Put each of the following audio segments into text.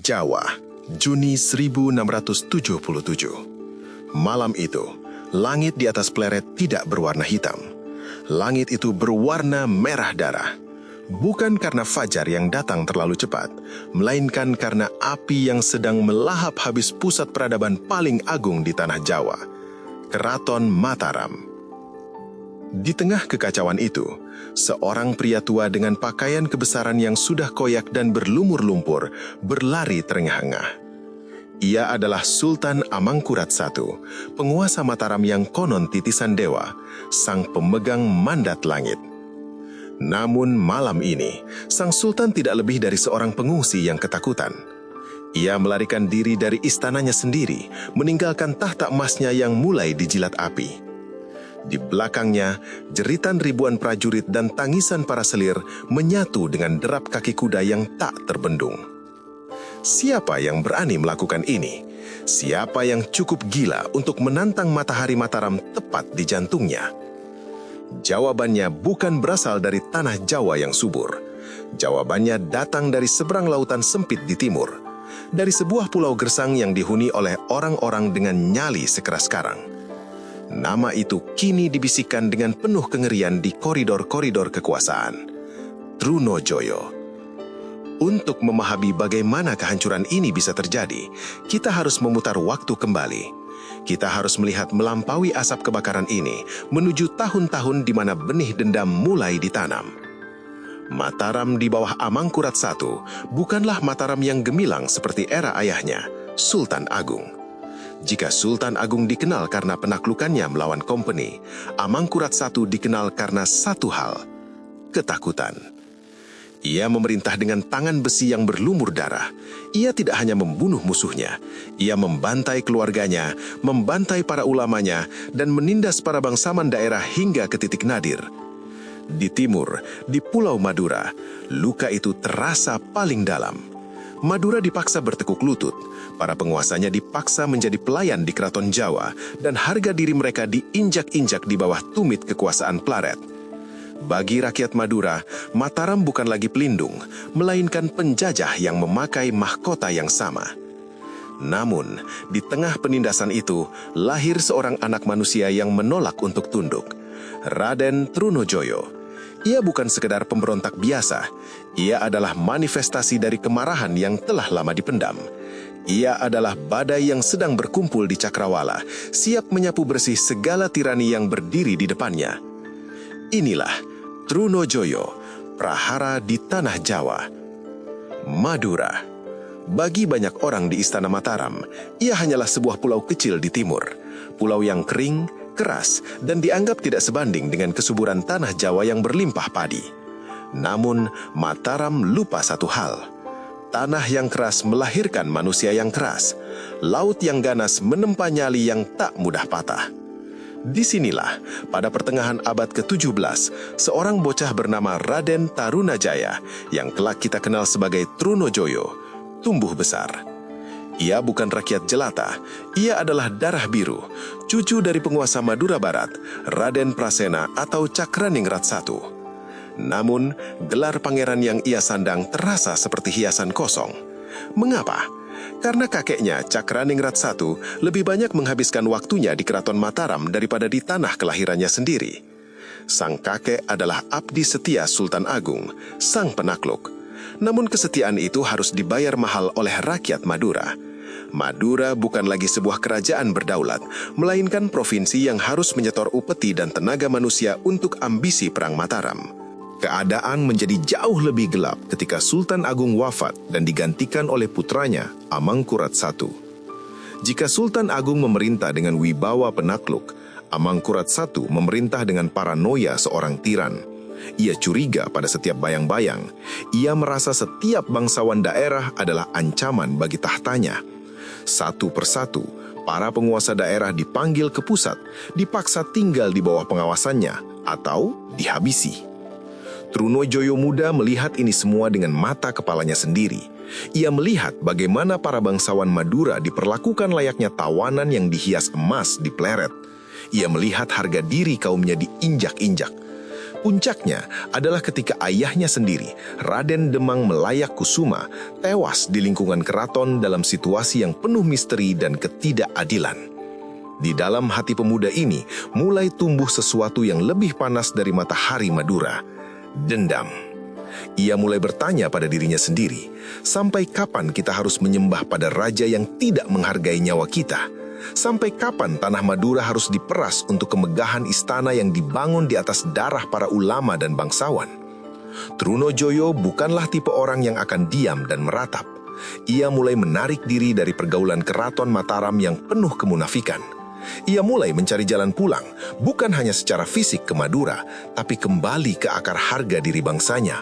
Jawa, Juni 1677. Malam itu, langit di atas Pleret tidak berwarna hitam. Langit itu berwarna merah darah. Bukan karena fajar yang datang terlalu cepat, melainkan karena api yang sedang melahap habis pusat peradaban paling agung di tanah Jawa, Keraton Mataram. Di tengah kekacauan itu, seorang pria tua dengan pakaian kebesaran yang sudah koyak dan berlumur lumpur berlari terengah-engah. Ia adalah Sultan Amangkurat I, penguasa Mataram yang konon titisan dewa, sang pemegang mandat langit. Namun malam ini, sang sultan tidak lebih dari seorang pengungsi yang ketakutan. Ia melarikan diri dari istananya sendiri, meninggalkan tahta emasnya yang mulai dijilat api. Di belakangnya, jeritan ribuan prajurit dan tangisan para selir menyatu dengan derap kaki kuda yang tak terbendung. Siapa yang berani melakukan ini? Siapa yang cukup gila untuk menantang matahari Mataram tepat di jantungnya? Jawabannya bukan berasal dari tanah Jawa yang subur. Jawabannya datang dari seberang lautan sempit di timur, dari sebuah pulau gersang yang dihuni oleh orang-orang dengan nyali sekeras karang. Nama itu kini dibisikkan dengan penuh kengerian di koridor-koridor kekuasaan. Trunojoyo. Untuk memahami bagaimana kehancuran ini bisa terjadi, kita harus memutar waktu kembali. Kita harus melihat melampaui asap kebakaran ini menuju tahun-tahun di mana benih dendam mulai ditanam. Mataram di bawah Amangkurat I bukanlah Mataram yang gemilang seperti era ayahnya, Sultan Agung. Jika Sultan Agung dikenal karena penaklukannya melawan Kompeni, Amangkurat I dikenal karena satu hal, ketakutan. Ia memerintah dengan tangan besi yang berlumur darah. Ia tidak hanya membunuh musuhnya, ia membantai keluarganya, membantai para ulamanya, dan menindas para bangsawan daerah hingga ke titik nadir. Di timur, di Pulau Madura, luka itu terasa paling dalam. Madura dipaksa bertekuk lutut, para penguasanya dipaksa menjadi pelayan di keraton Jawa, dan harga diri mereka diinjak-injak di bawah tumit kekuasaan Pleret. Bagi rakyat Madura, Mataram bukan lagi pelindung, melainkan penjajah yang memakai mahkota yang sama. Namun, di tengah penindasan itu, lahir seorang anak manusia yang menolak untuk tunduk, Raden Trunojoyo. Ia bukan sekedar pemberontak biasa, ia adalah manifestasi dari kemarahan yang telah lama dipendam. Ia adalah badai yang sedang berkumpul di Cakrawala, siap menyapu bersih segala tirani yang berdiri di depannya. Inilah Trunojoyo, prahara di tanah Jawa. Madura. Bagi banyak orang di Istana Mataram, ia hanyalah sebuah pulau kecil di timur. Pulau yang kering, keras, dan dianggap tidak sebanding dengan kesuburan tanah Jawa yang berlimpah padi. Namun, Mataram lupa satu hal. Tanah yang keras melahirkan manusia yang keras. Laut yang ganas menempa nyali yang tak mudah patah. Disinilah, pada pertengahan abad ke-17, seorang bocah bernama Raden Tarunajaya, yang kelak kita kenal sebagai Trunojoyo, tumbuh besar. Ia bukan rakyat jelata, ia adalah darah biru, cucu dari penguasa Madura Barat, Raden Prasena atau Cakraningrat I. Namun, gelar pangeran yang ia sandang terasa seperti hiasan kosong. Mengapa? Karena kakeknya, Cakraningrat I, lebih banyak menghabiskan waktunya di Keraton Mataram daripada di tanah kelahirannya sendiri. Sang kakek adalah abdi setia Sultan Agung, sang penakluk. Namun kesetiaan itu harus dibayar mahal oleh rakyat Madura. Madura bukan lagi sebuah kerajaan berdaulat, melainkan provinsi yang harus menyetor upeti dan tenaga manusia untuk ambisi Perang Mataram. Keadaan menjadi jauh lebih gelap ketika Sultan Agung wafat dan digantikan oleh putranya, Amangkurat I. Jika Sultan Agung memerintah dengan wibawa penakluk, Amangkurat I memerintah dengan paranoia seorang tiran. Ia curiga pada setiap bayang-bayang. Ia merasa setiap bangsawan daerah adalah ancaman bagi tahtanya. Satu persatu, para penguasa daerah dipanggil ke pusat, dipaksa tinggal di bawah pengawasannya, atau dihabisi. Trunojoyo muda melihat ini semua dengan mata kepalanya sendiri. Ia melihat bagaimana para bangsawan Madura diperlakukan layaknya tawanan yang dihias emas di Pleret. Ia melihat harga diri kaumnya diinjak-injak. Puncaknya adalah ketika ayahnya sendiri, Raden Demang Melayak Kusuma, tewas di lingkungan keraton dalam situasi yang penuh misteri dan ketidakadilan. Di dalam hati pemuda ini mulai tumbuh sesuatu yang lebih panas dari matahari Madura, dendam. Ia mulai bertanya pada dirinya sendiri, sampai kapan kita harus menyembah pada raja yang tidak menghargai nyawa kita? Sampai kapan tanah Madura harus diperas untuk kemegahan istana yang dibangun di atas darah para ulama dan bangsawan? Trunojoyo bukanlah tipe orang yang akan diam dan meratap. Ia mulai menarik diri dari pergaulan keraton Mataram yang penuh kemunafikan. Ia mulai mencari jalan pulang, bukan hanya secara fisik ke Madura, tapi kembali ke akar harga diri bangsanya.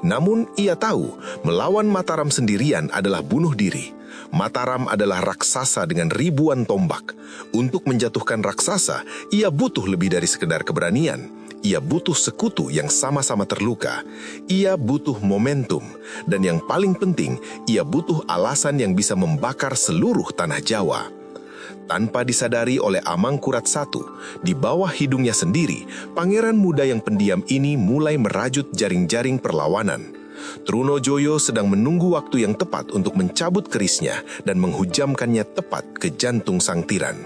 Namun ia tahu, melawan Mataram sendirian adalah bunuh diri. Mataram adalah raksasa dengan ribuan tombak. Untuk menjatuhkan raksasa, ia butuh lebih dari sekedar keberanian. Ia butuh sekutu yang sama-sama terluka. Ia butuh momentum. Dan yang paling penting, ia butuh alasan yang bisa membakar seluruh tanah Jawa. Tanpa disadari oleh Amangkurat I, di bawah hidungnya sendiri, pangeran muda yang pendiam ini mulai merajut jaring-jaring perlawanan. Trunojoyo sedang menunggu waktu yang tepat untuk mencabut kerisnya dan menghujamkannya tepat ke jantung sang tiran.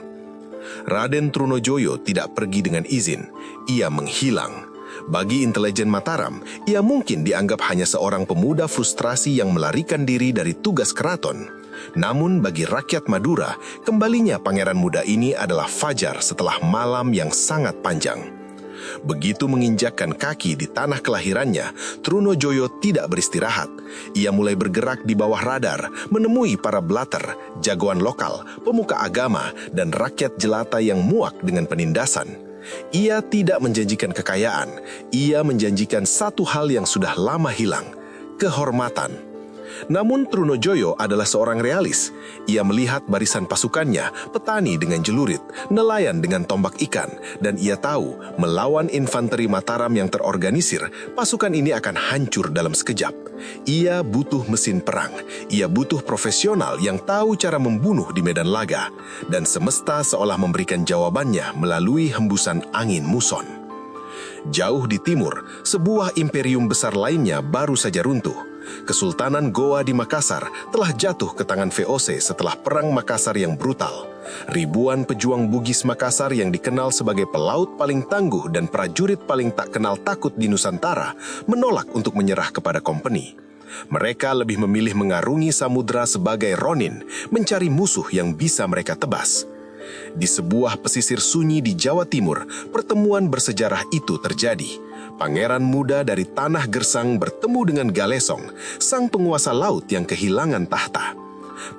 Raden Trunojoyo tidak pergi dengan izin, ia menghilang. Bagi intelijen Mataram, ia mungkin dianggap hanya seorang pemuda frustrasi yang melarikan diri dari tugas keraton. Namun bagi rakyat Madura, kembalinya pangeran muda ini adalah fajar setelah malam yang sangat panjang. Begitu menginjakkan kaki di tanah kelahirannya, Trunojoyo tidak beristirahat. Ia mulai bergerak di bawah radar, menemui para blater, jagoan lokal, pemuka agama, dan rakyat jelata yang muak dengan penindasan. Ia tidak menjanjikan kekayaan, ia menjanjikan satu hal yang sudah lama hilang, kehormatan. Namun Trunojoyo adalah seorang realis. Ia melihat barisan pasukannya, petani dengan jelurit, nelayan dengan tombak ikan, dan ia tahu melawan infanteri Mataram yang terorganisir, pasukan ini akan hancur dalam sekejap. Ia butuh mesin perang, ia butuh profesional yang tahu cara membunuh di medan laga, dan semesta seolah memberikan jawabannya melalui hembusan angin muson. Jauh di timur, sebuah imperium besar lainnya baru saja runtuh. Kesultanan Goa di Makassar telah jatuh ke tangan VOC setelah Perang Makassar yang brutal. Ribuan pejuang Bugis Makassar yang dikenal sebagai pelaut paling tangguh dan prajurit paling tak kenal takut di Nusantara menolak untuk menyerah kepada kompeni. Mereka lebih memilih mengarungi samudera sebagai ronin, mencari musuh yang bisa mereka tebas. Di sebuah pesisir sunyi di Jawa Timur, pertemuan bersejarah itu terjadi. Pangeran muda dari Tanah Gersang bertemu dengan Galesong, sang penguasa laut yang kehilangan tahta.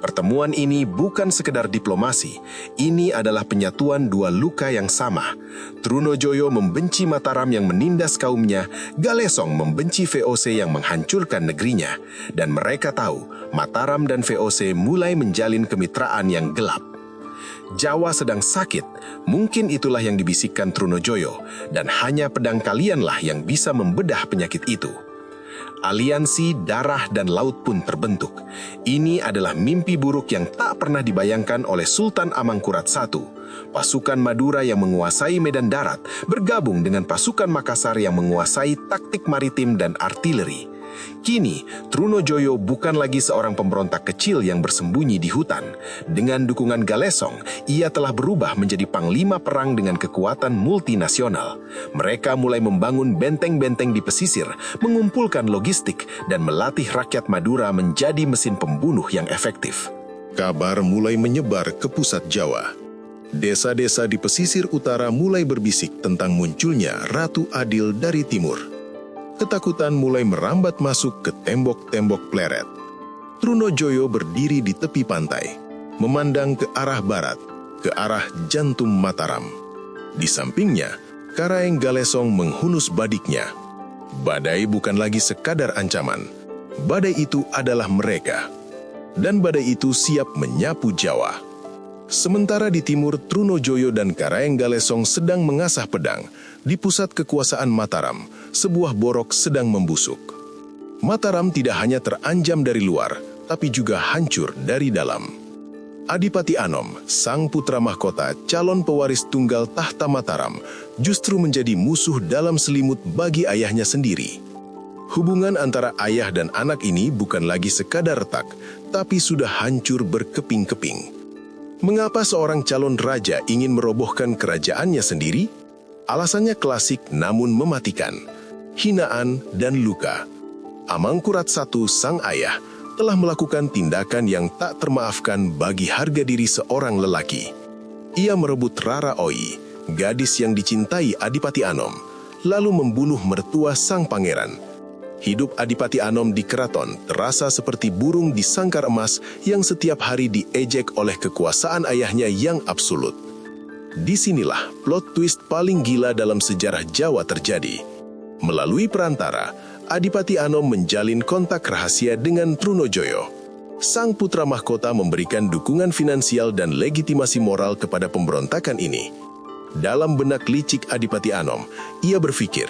Pertemuan ini bukan sekedar diplomasi, ini adalah penyatuan dua luka yang sama. Trunojoyo membenci Mataram yang menindas kaumnya, Galesong membenci VOC yang menghancurkan negerinya, dan mereka tahu Mataram dan VOC mulai menjalin kemitraan yang gelap. Jawa sedang sakit, mungkin itulah yang dibisikkan Trunojoyo, dan hanya pedang kalianlah yang bisa membedah penyakit itu. Aliansi darah dan laut pun terbentuk. Ini adalah mimpi buruk yang tak pernah dibayangkan oleh Sultan Amangkurat I. Pasukan Madura yang menguasai medan darat bergabung dengan pasukan Makassar yang menguasai taktik maritim dan artileri. Kini, Trunojoyo bukan lagi seorang pemberontak kecil yang bersembunyi di hutan. Dengan dukungan Galesong, ia telah berubah menjadi panglima perang dengan kekuatan multinasional. Mereka mulai membangun benteng-benteng di pesisir, mengumpulkan logistik, dan melatih rakyat Madura menjadi mesin pembunuh yang efektif. Kabar mulai menyebar ke pusat Jawa. Desa-desa di pesisir utara mulai berbisik tentang munculnya Ratu Adil dari timur. Ketakutan mulai merambat masuk ke tembok-tembok pleret. Trunojoyo berdiri di tepi pantai, memandang ke arah barat, ke arah jantung Mataram. Di sampingnya, Karaeng Galesong menghunus badiknya. Badai bukan lagi sekadar ancaman. Badai itu adalah mereka. Dan badai itu siap menyapu Jawa. Sementara di timur, Trunojoyo dan Karaeng Galesong sedang mengasah pedang. Di pusat kekuasaan Mataram, sebuah borok sedang membusuk. Mataram tidak hanya teranjam dari luar, tapi juga hancur dari dalam. Adipati Anom, sang putra mahkota calon pewaris tunggal tahta Mataram, justru menjadi musuh dalam selimut bagi ayahnya sendiri. Hubungan antara ayah dan anak ini bukan lagi sekadar retak, tapi sudah hancur berkeping-keping. Mengapa seorang calon raja ingin merobohkan kerajaannya sendiri? Alasannya klasik namun mematikan: hinaan dan luka. Amangkurat I, sang ayah, telah melakukan tindakan yang tak termaafkan bagi harga diri seorang lelaki. Ia merebut Rara Oi, gadis yang dicintai Adipati Anom, lalu membunuh mertua sang pangeran. Hidup Adipati Anom di keraton terasa seperti burung di sangkar emas yang setiap hari diejek oleh kekuasaan ayahnya yang absolut. Disinilah plot twist paling gila dalam sejarah Jawa terjadi. Melalui perantara, Adipati Anom menjalin kontak rahasia dengan Trunojoyo. Sang putra mahkota memberikan dukungan finansial dan legitimasi moral kepada pemberontakan ini. Dalam benak licik Adipati Anom, ia berpikir,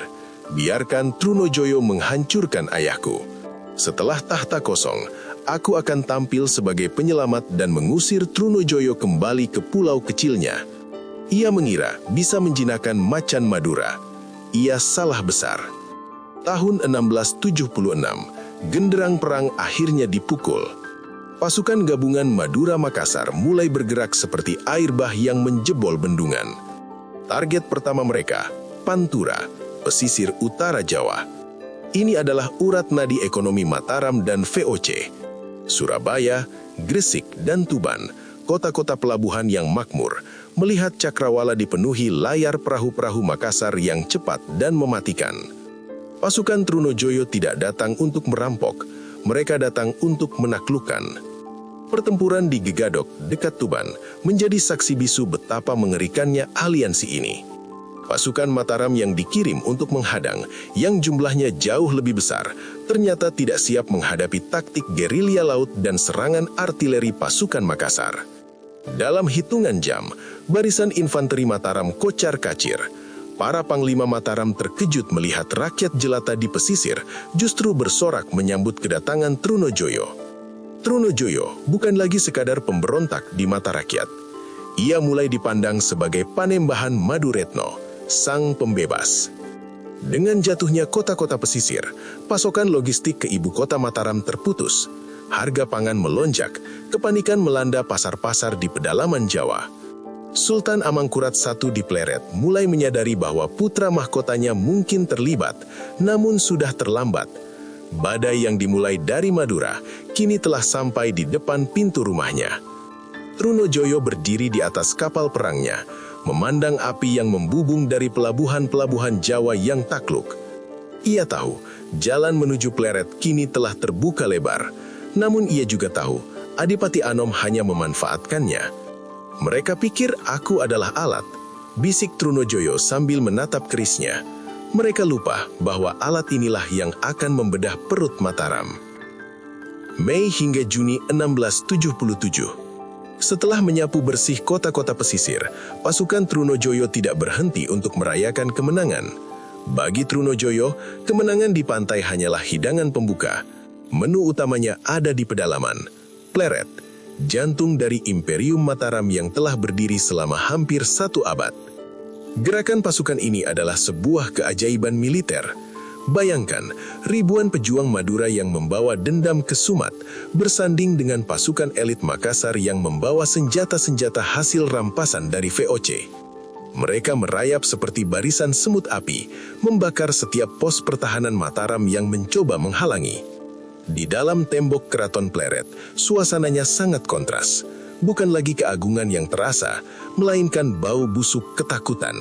biarkan Trunojoyo menghancurkan ayahku. Setelah tahta kosong, aku akan tampil sebagai penyelamat dan mengusir Trunojoyo kembali ke pulau kecilnya. Ia mengira bisa menjinakkan macan Madura. Ia salah besar. Tahun 1676, genderang perang akhirnya dipukul. Pasukan gabungan Madura Makassar mulai bergerak seperti air bah yang menjebol bendungan. Target pertama mereka, Pantura, pesisir utara Jawa. Ini adalah urat nadi ekonomi Mataram dan VOC. Surabaya, Gresik, dan Tuban, kota-kota pelabuhan yang makmur, melihat cakrawala dipenuhi layar perahu-perahu Makassar yang cepat dan mematikan. Pasukan Trunojoyo tidak datang untuk merampok, mereka datang untuk menaklukkan. Pertempuran di Gegadok, dekat Tuban, menjadi saksi bisu betapa mengerikannya aliansi ini. Pasukan Mataram yang dikirim untuk menghadang, yang jumlahnya jauh lebih besar, ternyata tidak siap menghadapi taktik gerilya laut dan serangan artileri pasukan Makassar. Dalam hitungan jam, barisan infanteri Mataram kocar-kacir. Para panglima Mataram terkejut melihat rakyat jelata di pesisir justru bersorak menyambut kedatangan Trunojoyo. Trunojoyo bukan lagi sekadar pemberontak di mata rakyat. Ia mulai dipandang sebagai Panembahan Maduretno, sang pembebas. Dengan jatuhnya kota-kota pesisir, pasokan logistik ke ibu kota Mataram terputus. Harga pangan melonjak, kepanikan melanda pasar-pasar di pedalaman Jawa. Sultan Amangkurat I di Pleret mulai menyadari bahwa putra mahkotanya mungkin terlibat, namun sudah terlambat. Badai yang dimulai dari Madura kini telah sampai di depan pintu rumahnya. Trunojoyo berdiri di atas kapal perangnya, memandang api yang membubung dari pelabuhan-pelabuhan Jawa yang takluk. Ia tahu, jalan menuju Pleret kini telah terbuka lebar, namun ia juga tahu, Adipati Anom hanya memanfaatkannya. Mereka pikir aku adalah alat, bisik Trunojoyo sambil menatap kerisnya. Mereka lupa bahwa alat inilah yang akan membedah perut Mataram. Mei hingga Juni 1677. Setelah menyapu bersih kota-kota pesisir, pasukan Trunojoyo tidak berhenti untuk merayakan kemenangan. Bagi Trunojoyo, kemenangan di pantai hanyalah hidangan pembuka. Menu utamanya ada di pedalaman, Pleret, jantung dari Imperium Mataram yang telah berdiri selama hampir 1 abad. Gerakan pasukan ini adalah sebuah keajaiban militer. Bayangkan, ribuan pejuang Madura yang membawa dendam ke Sumat bersanding dengan pasukan elit Makassar yang membawa senjata-senjata hasil rampasan dari VOC. Mereka merayap seperti barisan semut api, membakar setiap pos pertahanan Mataram yang mencoba menghalangi. Di dalam tembok keraton Pleret, suasananya sangat kontras. Bukan lagi keagungan yang terasa, melainkan bau busuk ketakutan.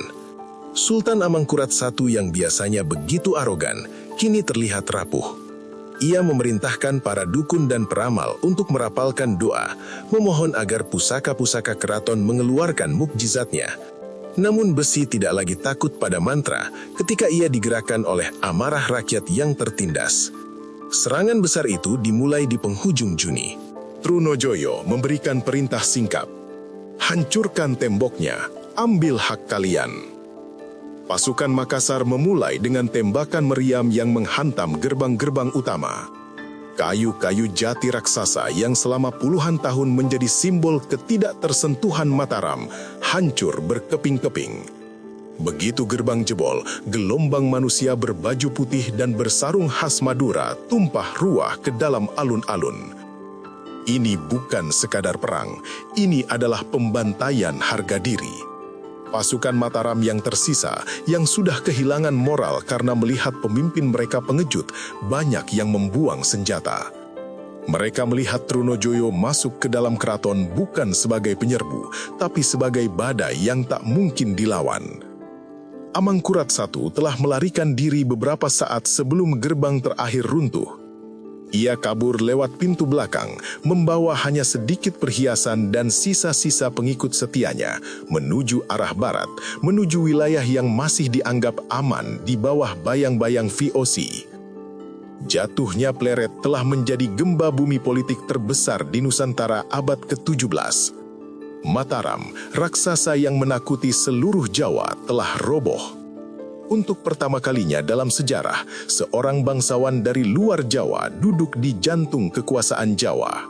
Sultan Amangkurat I yang biasanya begitu arogan, kini terlihat rapuh. Ia memerintahkan para dukun dan peramal untuk merapalkan doa, memohon agar pusaka-pusaka keraton mengeluarkan mukjizatnya. Namun besi tidak lagi takut pada mantra ketika ia digerakkan oleh amarah rakyat yang tertindas. Serangan besar itu dimulai di penghujung Juni. Trunojoyo memberikan perintah singkat, hancurkan temboknya, ambil hak kalian. Pasukan Makassar memulai dengan tembakan meriam yang menghantam gerbang-gerbang utama. Kayu-kayu jati raksasa yang selama puluhan tahun menjadi simbol ketidaktersentuhan Mataram hancur berkeping-keping. Begitu gerbang jebol, gelombang manusia berbaju putih dan bersarung khas Madura tumpah ruah ke dalam alun-alun. Ini bukan sekadar perang, ini adalah pembantaian harga diri. Pasukan Mataram yang tersisa, yang sudah kehilangan moral karena melihat pemimpin mereka pengejut, banyak yang membuang senjata. Mereka melihat Trunojoyo masuk ke dalam keraton bukan sebagai penyerbu, tapi sebagai badai yang tak mungkin dilawan. Amangkurat I telah melarikan diri beberapa saat sebelum gerbang terakhir runtuh. Ia kabur lewat pintu belakang, membawa hanya sedikit perhiasan dan sisa-sisa pengikut setianya, menuju arah barat, menuju wilayah yang masih dianggap aman di bawah bayang-bayang VOC. Jatuhnya Pleret telah menjadi gempa bumi politik terbesar di Nusantara abad ke-17. Mataram, raksasa yang menakuti seluruh Jawa, telah roboh. Untuk pertama kalinya dalam sejarah, seorang bangsawan dari luar Jawa duduk di jantung kekuasaan Jawa.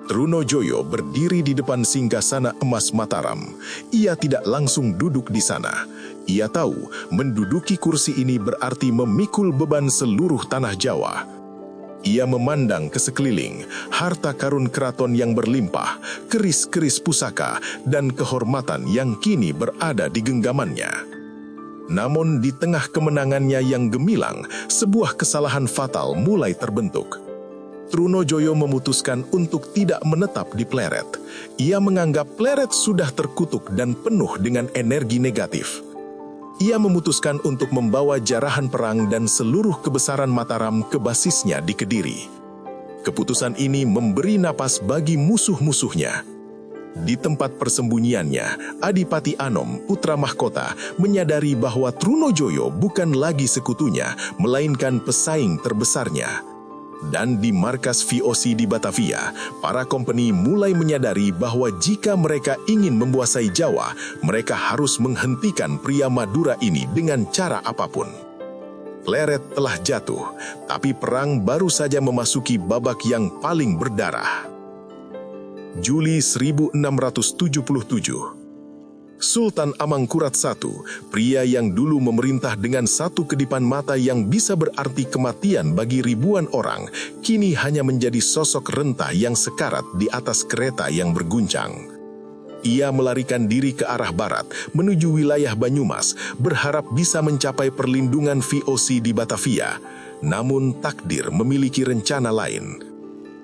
Trunojoyo berdiri di depan singgasana emas Mataram. Ia tidak langsung duduk di sana. Ia tahu menduduki kursi ini berarti memikul beban seluruh tanah Jawa. Ia memandang ke sekeliling, harta karun keraton yang berlimpah, keris-keris pusaka, dan kehormatan yang kini berada di genggamannya. Namun di tengah kemenangannya yang gemilang, sebuah kesalahan fatal mulai terbentuk. Trunojoyo memutuskan untuk tidak menetap di Pleret. Ia menganggap Pleret sudah terkutuk dan penuh dengan energi negatif. Ia memutuskan untuk membawa jarahan perang dan seluruh kebesaran Mataram ke basisnya di Kediri. Keputusan ini memberi napas bagi musuh-musuhnya. Di tempat persembunyiannya, Adipati Anom, putra mahkota, menyadari bahwa Trunojoyo bukan lagi sekutunya, melainkan pesaing terbesarnya. Dan di markas VOC di Batavia, para kompeni mulai menyadari bahwa jika mereka ingin menguasai Jawa, mereka harus menghentikan pria Madura ini dengan cara apapun. Pleret telah jatuh, tapi perang baru saja memasuki babak yang paling berdarah. Juli 1677. Sultan Amangkurat I, pria yang dulu memerintah dengan satu kedipan mata yang bisa berarti kematian bagi ribuan orang, kini hanya menjadi sosok rentah yang sekarat di atas kereta yang berguncang. Ia melarikan diri ke arah barat, menuju wilayah Banyumas, berharap bisa mencapai perlindungan VOC di Batavia. Namun takdir memiliki rencana lain.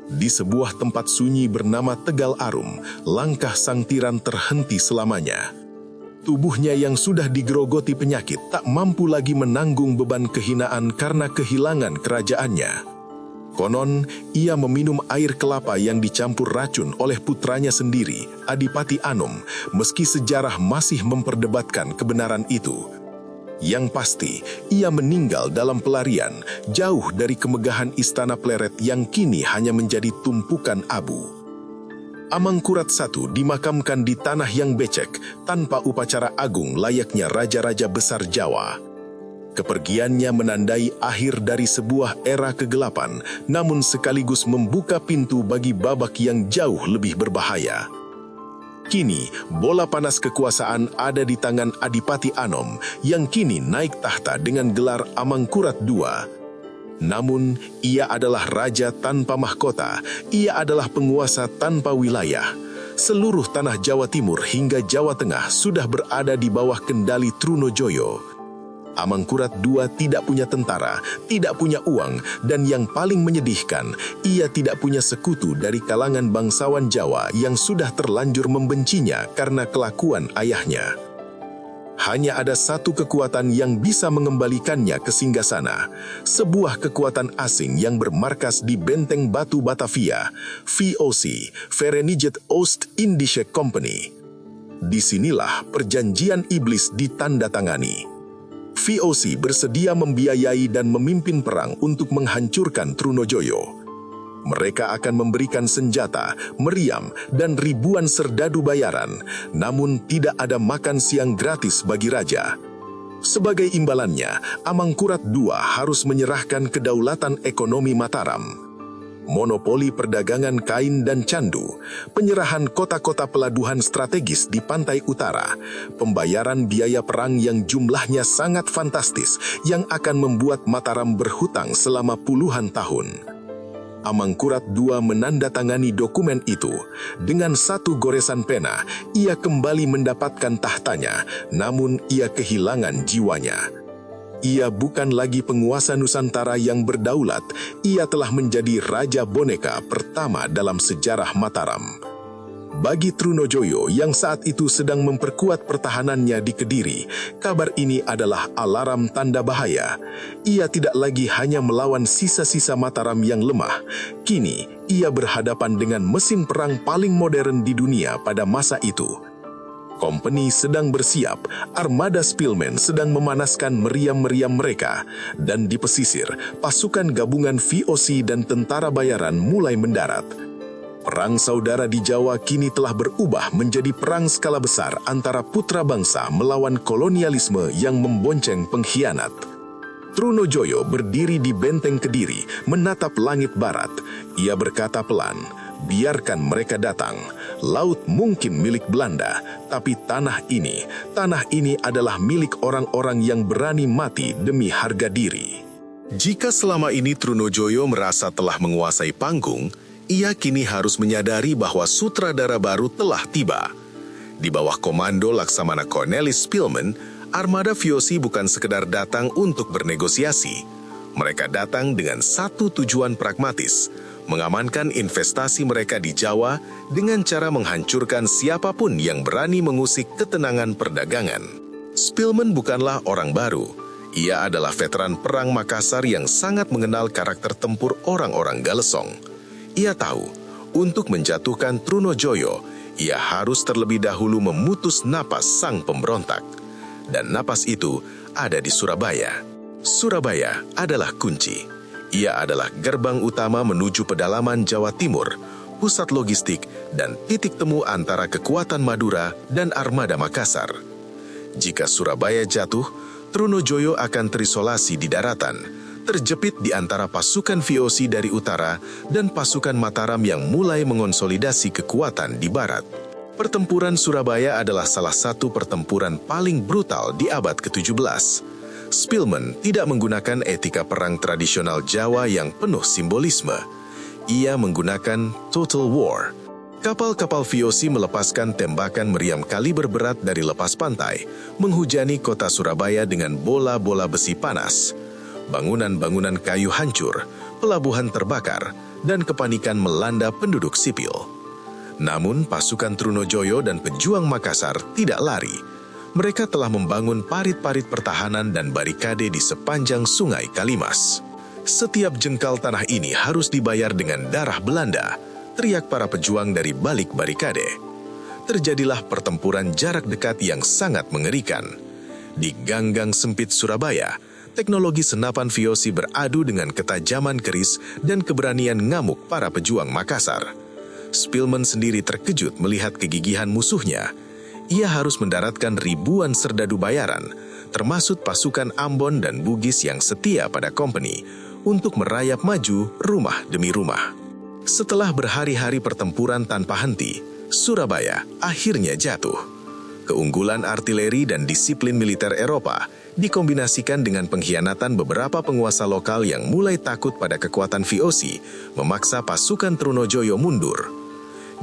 Di sebuah tempat sunyi bernama Tegal Arum, langkah sang tiran terhenti selamanya. Tubuhnya yang sudah digerogoti penyakit tak mampu lagi menanggung beban kehinaan karena kehilangan kerajaannya. Konon, ia meminum air kelapa yang dicampur racun oleh putranya sendiri, Adipati Anom, meski sejarah masih memperdebatkan kebenaran itu. Yang pasti, ia meninggal dalam pelarian, jauh dari kemegahan istana Pleret yang kini hanya menjadi tumpukan abu. Amangkurat I dimakamkan di tanah yang becek, tanpa upacara agung layaknya raja-raja besar Jawa. Kepergiannya menandai akhir dari sebuah era kegelapan, namun sekaligus membuka pintu bagi babak yang jauh lebih berbahaya. Kini, bola panas kekuasaan ada di tangan Adipati Anom yang kini naik tahta dengan gelar Amangkurat II. Namun, ia adalah raja tanpa mahkota, ia adalah penguasa tanpa wilayah. Seluruh tanah Jawa Timur hingga Jawa Tengah sudah berada di bawah kendali Trunojoyo. Amangkurat II tidak punya tentara, tidak punya uang, dan yang paling menyedihkan, ia tidak punya sekutu dari kalangan bangsawan Jawa yang sudah terlanjur membencinya karena kelakuan ayahnya. Hanya ada satu kekuatan yang bisa mengembalikannya ke singgasana, sebuah kekuatan asing yang bermarkas di Benteng Batu Batavia, VOC, Verenigde Oost-Indische Company. Disinilah perjanjian iblis ditandatangani. VOC bersedia membiayai dan memimpin perang untuk menghancurkan Trunojoyo. Mereka akan memberikan senjata, meriam, dan ribuan serdadu bayaran, namun tidak ada makan siang gratis bagi raja. Sebagai imbalannya, Amangkurat II harus menyerahkan kedaulatan ekonomi Mataram. monopoli perdagangan kain dan candu, penyerahan kota-kota pelabuhan strategis di pantai utara, pembayaran biaya perang yang jumlahnya sangat fantastis yang akan membuat Mataram berhutang selama puluhan tahun. Amangkurat II menandatangani dokumen itu. Dengan satu goresan pena, ia kembali mendapatkan tahtanya, namun ia kehilangan jiwanya. Ia bukan lagi penguasa Nusantara yang berdaulat, ia telah menjadi raja boneka pertama dalam sejarah Mataram. Bagi Trunojoyo yang saat itu sedang memperkuat pertahanannya di Kediri, kabar ini adalah alarm tanda bahaya. Ia tidak lagi hanya melawan sisa-sisa Mataram yang lemah. Kini, ia berhadapan dengan mesin perang paling modern di dunia pada masa itu. Kompeni sedang bersiap, armada Spillman sedang memanaskan meriam-meriam mereka, dan di pesisir, pasukan gabungan VOC dan tentara bayaran mulai mendarat. Perang saudara di Jawa kini telah berubah menjadi perang skala besar antara putra bangsa melawan kolonialisme yang membonceng pengkhianat. Trunojoyo berdiri di benteng Kediri, menatap langit barat. Ia berkata pelan, "Biarkan mereka datang. Laut mungkin milik Belanda, tapi tanah ini adalah milik orang-orang yang berani mati demi harga diri." Jika selama ini Trunojoyo merasa telah menguasai panggung, ia kini harus menyadari bahwa sutradara baru telah tiba. Di bawah komando Laksamana Cornelis Spillman, armada VOC bukan sekedar datang untuk bernegosiasi. Mereka datang dengan satu tujuan pragmatis, mengamankan investasi mereka di Jawa dengan cara menghancurkan siapapun yang berani mengusik ketenangan perdagangan. Spillman bukanlah orang baru. Ia adalah veteran Perang Makassar yang sangat mengenal karakter tempur orang-orang Galesong. Ia tahu, untuk menjatuhkan Trunojoyo, ia harus terlebih dahulu memutus napas sang pemberontak. Dan napas itu ada di Surabaya. Surabaya adalah kunci. Ia adalah gerbang utama menuju pedalaman Jawa Timur, pusat logistik, dan titik temu antara kekuatan Madura dan armada Makassar. Jika Surabaya jatuh, Trunojoyo akan terisolasi di daratan, terjepit di antara pasukan VOC dari utara dan pasukan Mataram yang mulai mengonsolidasi kekuatan di barat. Pertempuran Surabaya adalah salah satu pertempuran paling brutal di abad ke-17. Spillman tidak menggunakan etika perang tradisional Jawa yang penuh simbolisme. Ia menggunakan total war. Kapal-kapal VOC melepaskan tembakan meriam kaliber berat dari lepas pantai, menghujani kota Surabaya dengan bola-bola besi panas. Bangunan-bangunan kayu hancur, pelabuhan terbakar, dan kepanikan melanda penduduk sipil. Namun pasukan Trunojoyo dan pejuang Makassar tidak lari. Mereka telah membangun parit-parit pertahanan dan barikade di sepanjang Sungai Kalimas. "Setiap jengkal tanah ini harus dibayar dengan darah Belanda," teriak para pejuang dari balik barikade. Terjadilah pertempuran jarak dekat yang sangat mengerikan. Di gang-gang sempit Surabaya, teknologi senapan VOC beradu dengan ketajaman keris dan keberanian ngamuk para pejuang Makassar. Spillman sendiri terkejut melihat kegigihan musuhnya. Ia harus mendaratkan ribuan serdadu bayaran, termasuk pasukan Ambon dan Bugis yang setia pada kompeni, untuk merayap maju rumah demi rumah. Setelah berhari-hari pertempuran tanpa henti, Surabaya akhirnya jatuh. Keunggulan artileri dan disiplin militer Eropa dikombinasikan dengan pengkhianatan beberapa penguasa lokal yang mulai takut pada kekuatan VOC, memaksa pasukan Trunojoyo mundur.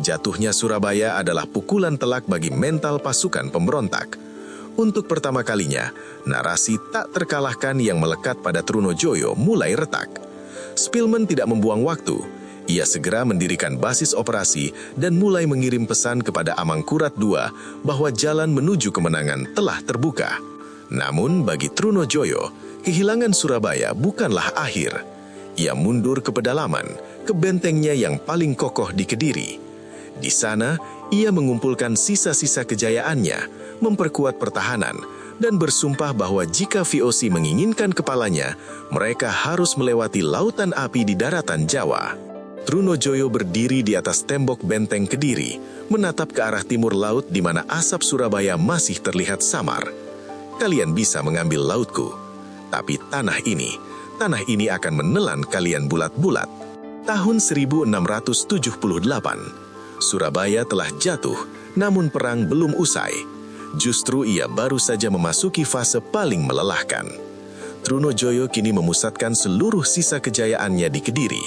Jatuhnya Surabaya adalah pukulan telak bagi mental pasukan pemberontak. Untuk pertama kalinya, narasi tak terkalahkan yang melekat pada Trunojoyo mulai retak. Spillman tidak membuang waktu. Ia segera mendirikan basis operasi dan mulai mengirim pesan kepada Amangkurat II bahwa jalan menuju kemenangan telah terbuka. Namun bagi Trunojoyo, kehilangan Surabaya bukanlah akhir. Ia mundur ke pedalaman, ke bentengnya yang paling kokoh di Kediri. Di sana, ia mengumpulkan sisa-sisa kejayaannya, memperkuat pertahanan, dan bersumpah bahwa jika VOC menginginkan kepalanya, mereka harus melewati lautan api di daratan Jawa. Trunojoyo berdiri di atas tembok benteng Kediri, menatap ke arah timur laut di mana asap Surabaya masih terlihat samar. "Kalian bisa mengambil lautku, tapi tanah ini akan menelan kalian bulat-bulat." Tahun 1678, Surabaya telah jatuh, namun perang belum usai. Justru ia baru saja memasuki fase paling melelahkan. Trunojoyo kini memusatkan seluruh sisa kejayaannya di Kediri.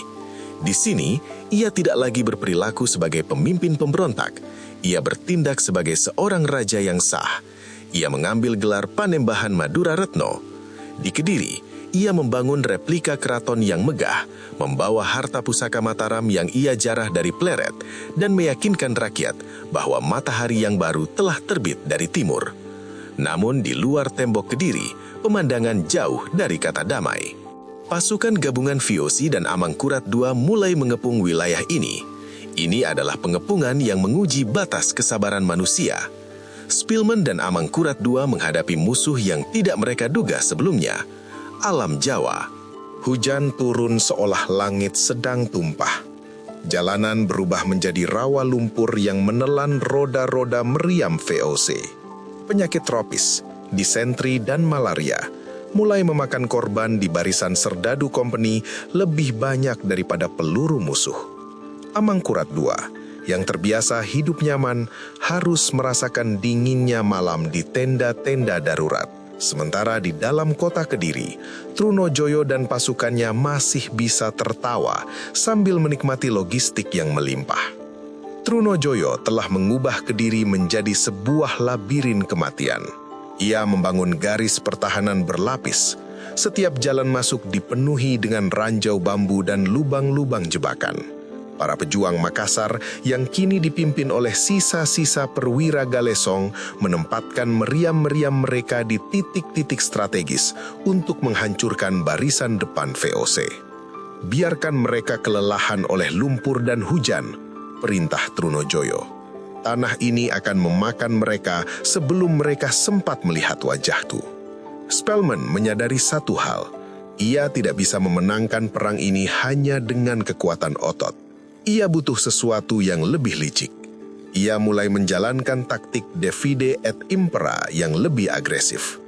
Di sini, ia tidak lagi berperilaku sebagai pemimpin pemberontak. Ia bertindak sebagai seorang raja yang sah. Ia mengambil gelar Panembahan Madura Retno. Di Kediri, ia membangun replika keraton yang megah, membawa harta pusaka Mataram yang ia jarah dari Pleret, dan meyakinkan rakyat bahwa matahari yang baru telah terbit dari timur. Namun di luar tembok Kediri, pemandangan jauh dari kata damai. Pasukan gabungan VOC dan Amangkurat II mulai mengepung wilayah ini. Ini adalah pengepungan yang menguji batas kesabaran manusia. Spilman dan Amangkurat II menghadapi musuh yang tidak mereka duga sebelumnya, alam Jawa. Hujan turun seolah langit sedang tumpah. Jalanan berubah menjadi rawa lumpur yang menelan roda-roda meriam VOC. Penyakit tropis, disentri dan malaria mulai memakan korban di barisan Serdadu Company lebih banyak daripada peluru musuh. Amangkurat II, yang terbiasa hidup nyaman, harus merasakan dinginnya malam di tenda-tenda darurat. Sementara di dalam kota Kediri, Trunojoyo dan pasukannya masih bisa tertawa sambil menikmati logistik yang melimpah. Trunojoyo telah mengubah Kediri menjadi sebuah labirin kematian. Ia membangun garis pertahanan berlapis. Setiap jalan masuk dipenuhi dengan ranjau bambu dan lubang-lubang jebakan. Para pejuang Makassar yang kini dipimpin oleh sisa-sisa perwira Galesong menempatkan meriam-meriam mereka di titik-titik strategis untuk menghancurkan barisan depan VOC. Biarkan mereka kelelahan oleh lumpur dan hujan, perintah Trunojoyo. Tanah ini akan memakan mereka sebelum mereka sempat melihat wajahku. Spelman menyadari satu hal, ia tidak bisa memenangkan perang ini hanya dengan kekuatan otot. Ia butuh sesuatu yang lebih licik. Ia mulai menjalankan taktik divide et impera yang lebih agresif.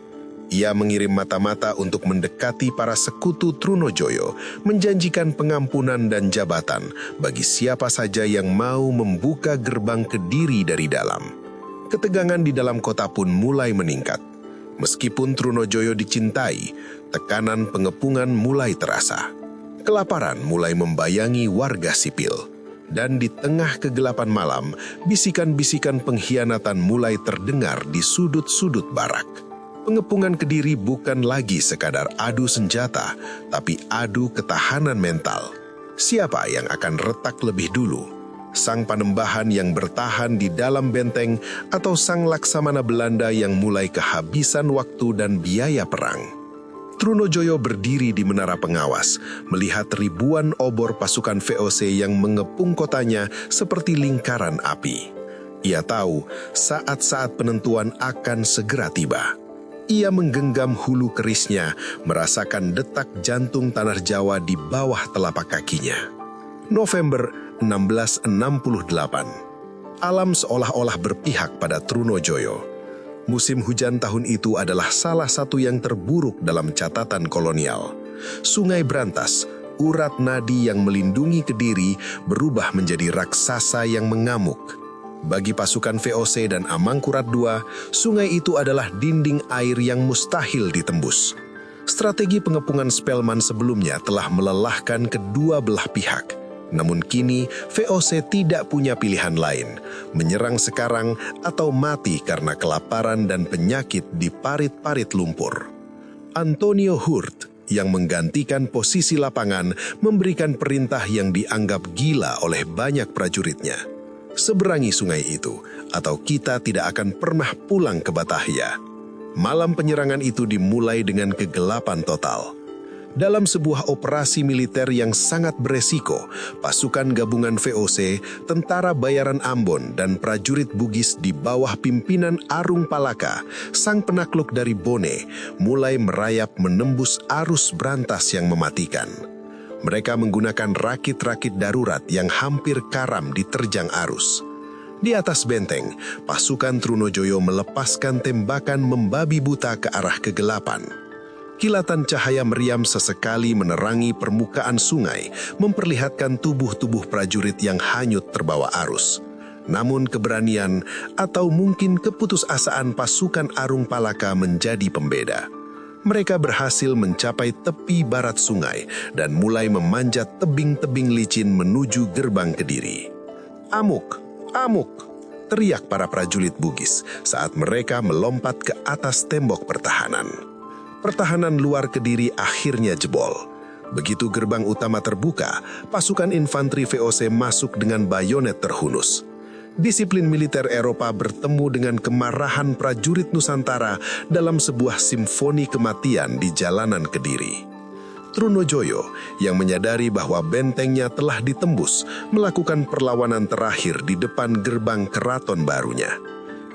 Ia mengirim mata-mata untuk mendekati para sekutu Trunojoyo, menjanjikan pengampunan dan jabatan bagi siapa saja yang mau membuka gerbang Kediri dari dalam. Ketegangan di dalam kota pun mulai meningkat. Meskipun Trunojoyo dicintai, tekanan pengepungan mulai terasa. Kelaparan mulai membayangi warga sipil. Dan di tengah kegelapan malam, bisikan-bisikan pengkhianatan mulai terdengar di sudut-sudut barak. Pengepungan Kediri bukan lagi sekadar adu senjata, tapi adu ketahanan mental. Siapa yang akan retak lebih dulu? Sang Panembahan yang bertahan di dalam benteng atau sang Laksamana Belanda yang mulai kehabisan waktu dan biaya perang? Trunojoyo berdiri di menara pengawas, melihat ribuan obor pasukan VOC yang mengepung kotanya seperti lingkaran api. Ia tahu saat-saat penentuan akan segera tiba. Ia menggenggam hulu kerisnya, merasakan detak jantung tanah Jawa di bawah telapak kakinya. November 1668. Alam seolah-olah berpihak pada Trunojoyo. Musim hujan tahun itu adalah salah satu yang terburuk dalam catatan kolonial. Sungai Brantas, urat nadi yang melindungi Kediri, berubah menjadi raksasa yang mengamuk. Bagi pasukan VOC dan Amangkurat II, sungai itu adalah dinding air yang mustahil ditembus. Strategi pengepungan Spelman sebelumnya telah melelahkan kedua belah pihak. Namun kini VOC tidak punya pilihan lain, menyerang sekarang atau mati karena kelaparan dan penyakit di parit-parit lumpur. Antonio Hurt yang menggantikan posisi lapangan memberikan perintah yang dianggap gila oleh banyak prajuritnya. Seberangi sungai itu, atau kita tidak akan pernah pulang ke Batavia. Malam penyerangan itu dimulai dengan kegelapan total. Dalam sebuah operasi militer yang sangat beresiko, pasukan gabungan VOC, tentara bayaran Ambon, dan prajurit Bugis di bawah pimpinan Arung Palaka, sang penakluk dari Bone, mulai merayap menembus arus Brantas yang mematikan. Mereka menggunakan rakit-rakit darurat yang hampir karam diterjang arus. Di atas benteng, pasukan Trunojoyo melepaskan tembakan membabi buta ke arah kegelapan. Kilatan cahaya meriam sesekali menerangi permukaan sungai, memperlihatkan tubuh-tubuh prajurit yang hanyut terbawa arus. Namun keberanian atau mungkin keputusasaan pasukan Arung Palaka menjadi pembeda. Mereka berhasil mencapai tepi barat sungai dan mulai memanjat tebing-tebing licin menuju gerbang Kediri. "Amuk! Amuk!" teriak para prajurit Bugis saat mereka melompat ke atas tembok pertahanan. Pertahanan luar Kediri akhirnya jebol. Begitu gerbang utama terbuka, pasukan infanteri VOC masuk dengan bayonet terhunus. Disiplin militer Eropa bertemu dengan kemarahan prajurit Nusantara dalam sebuah simfoni kematian di jalanan Kediri. Trunojoyo yang menyadari bahwa bentengnya telah ditembus melakukan perlawanan terakhir di depan gerbang keraton barunya.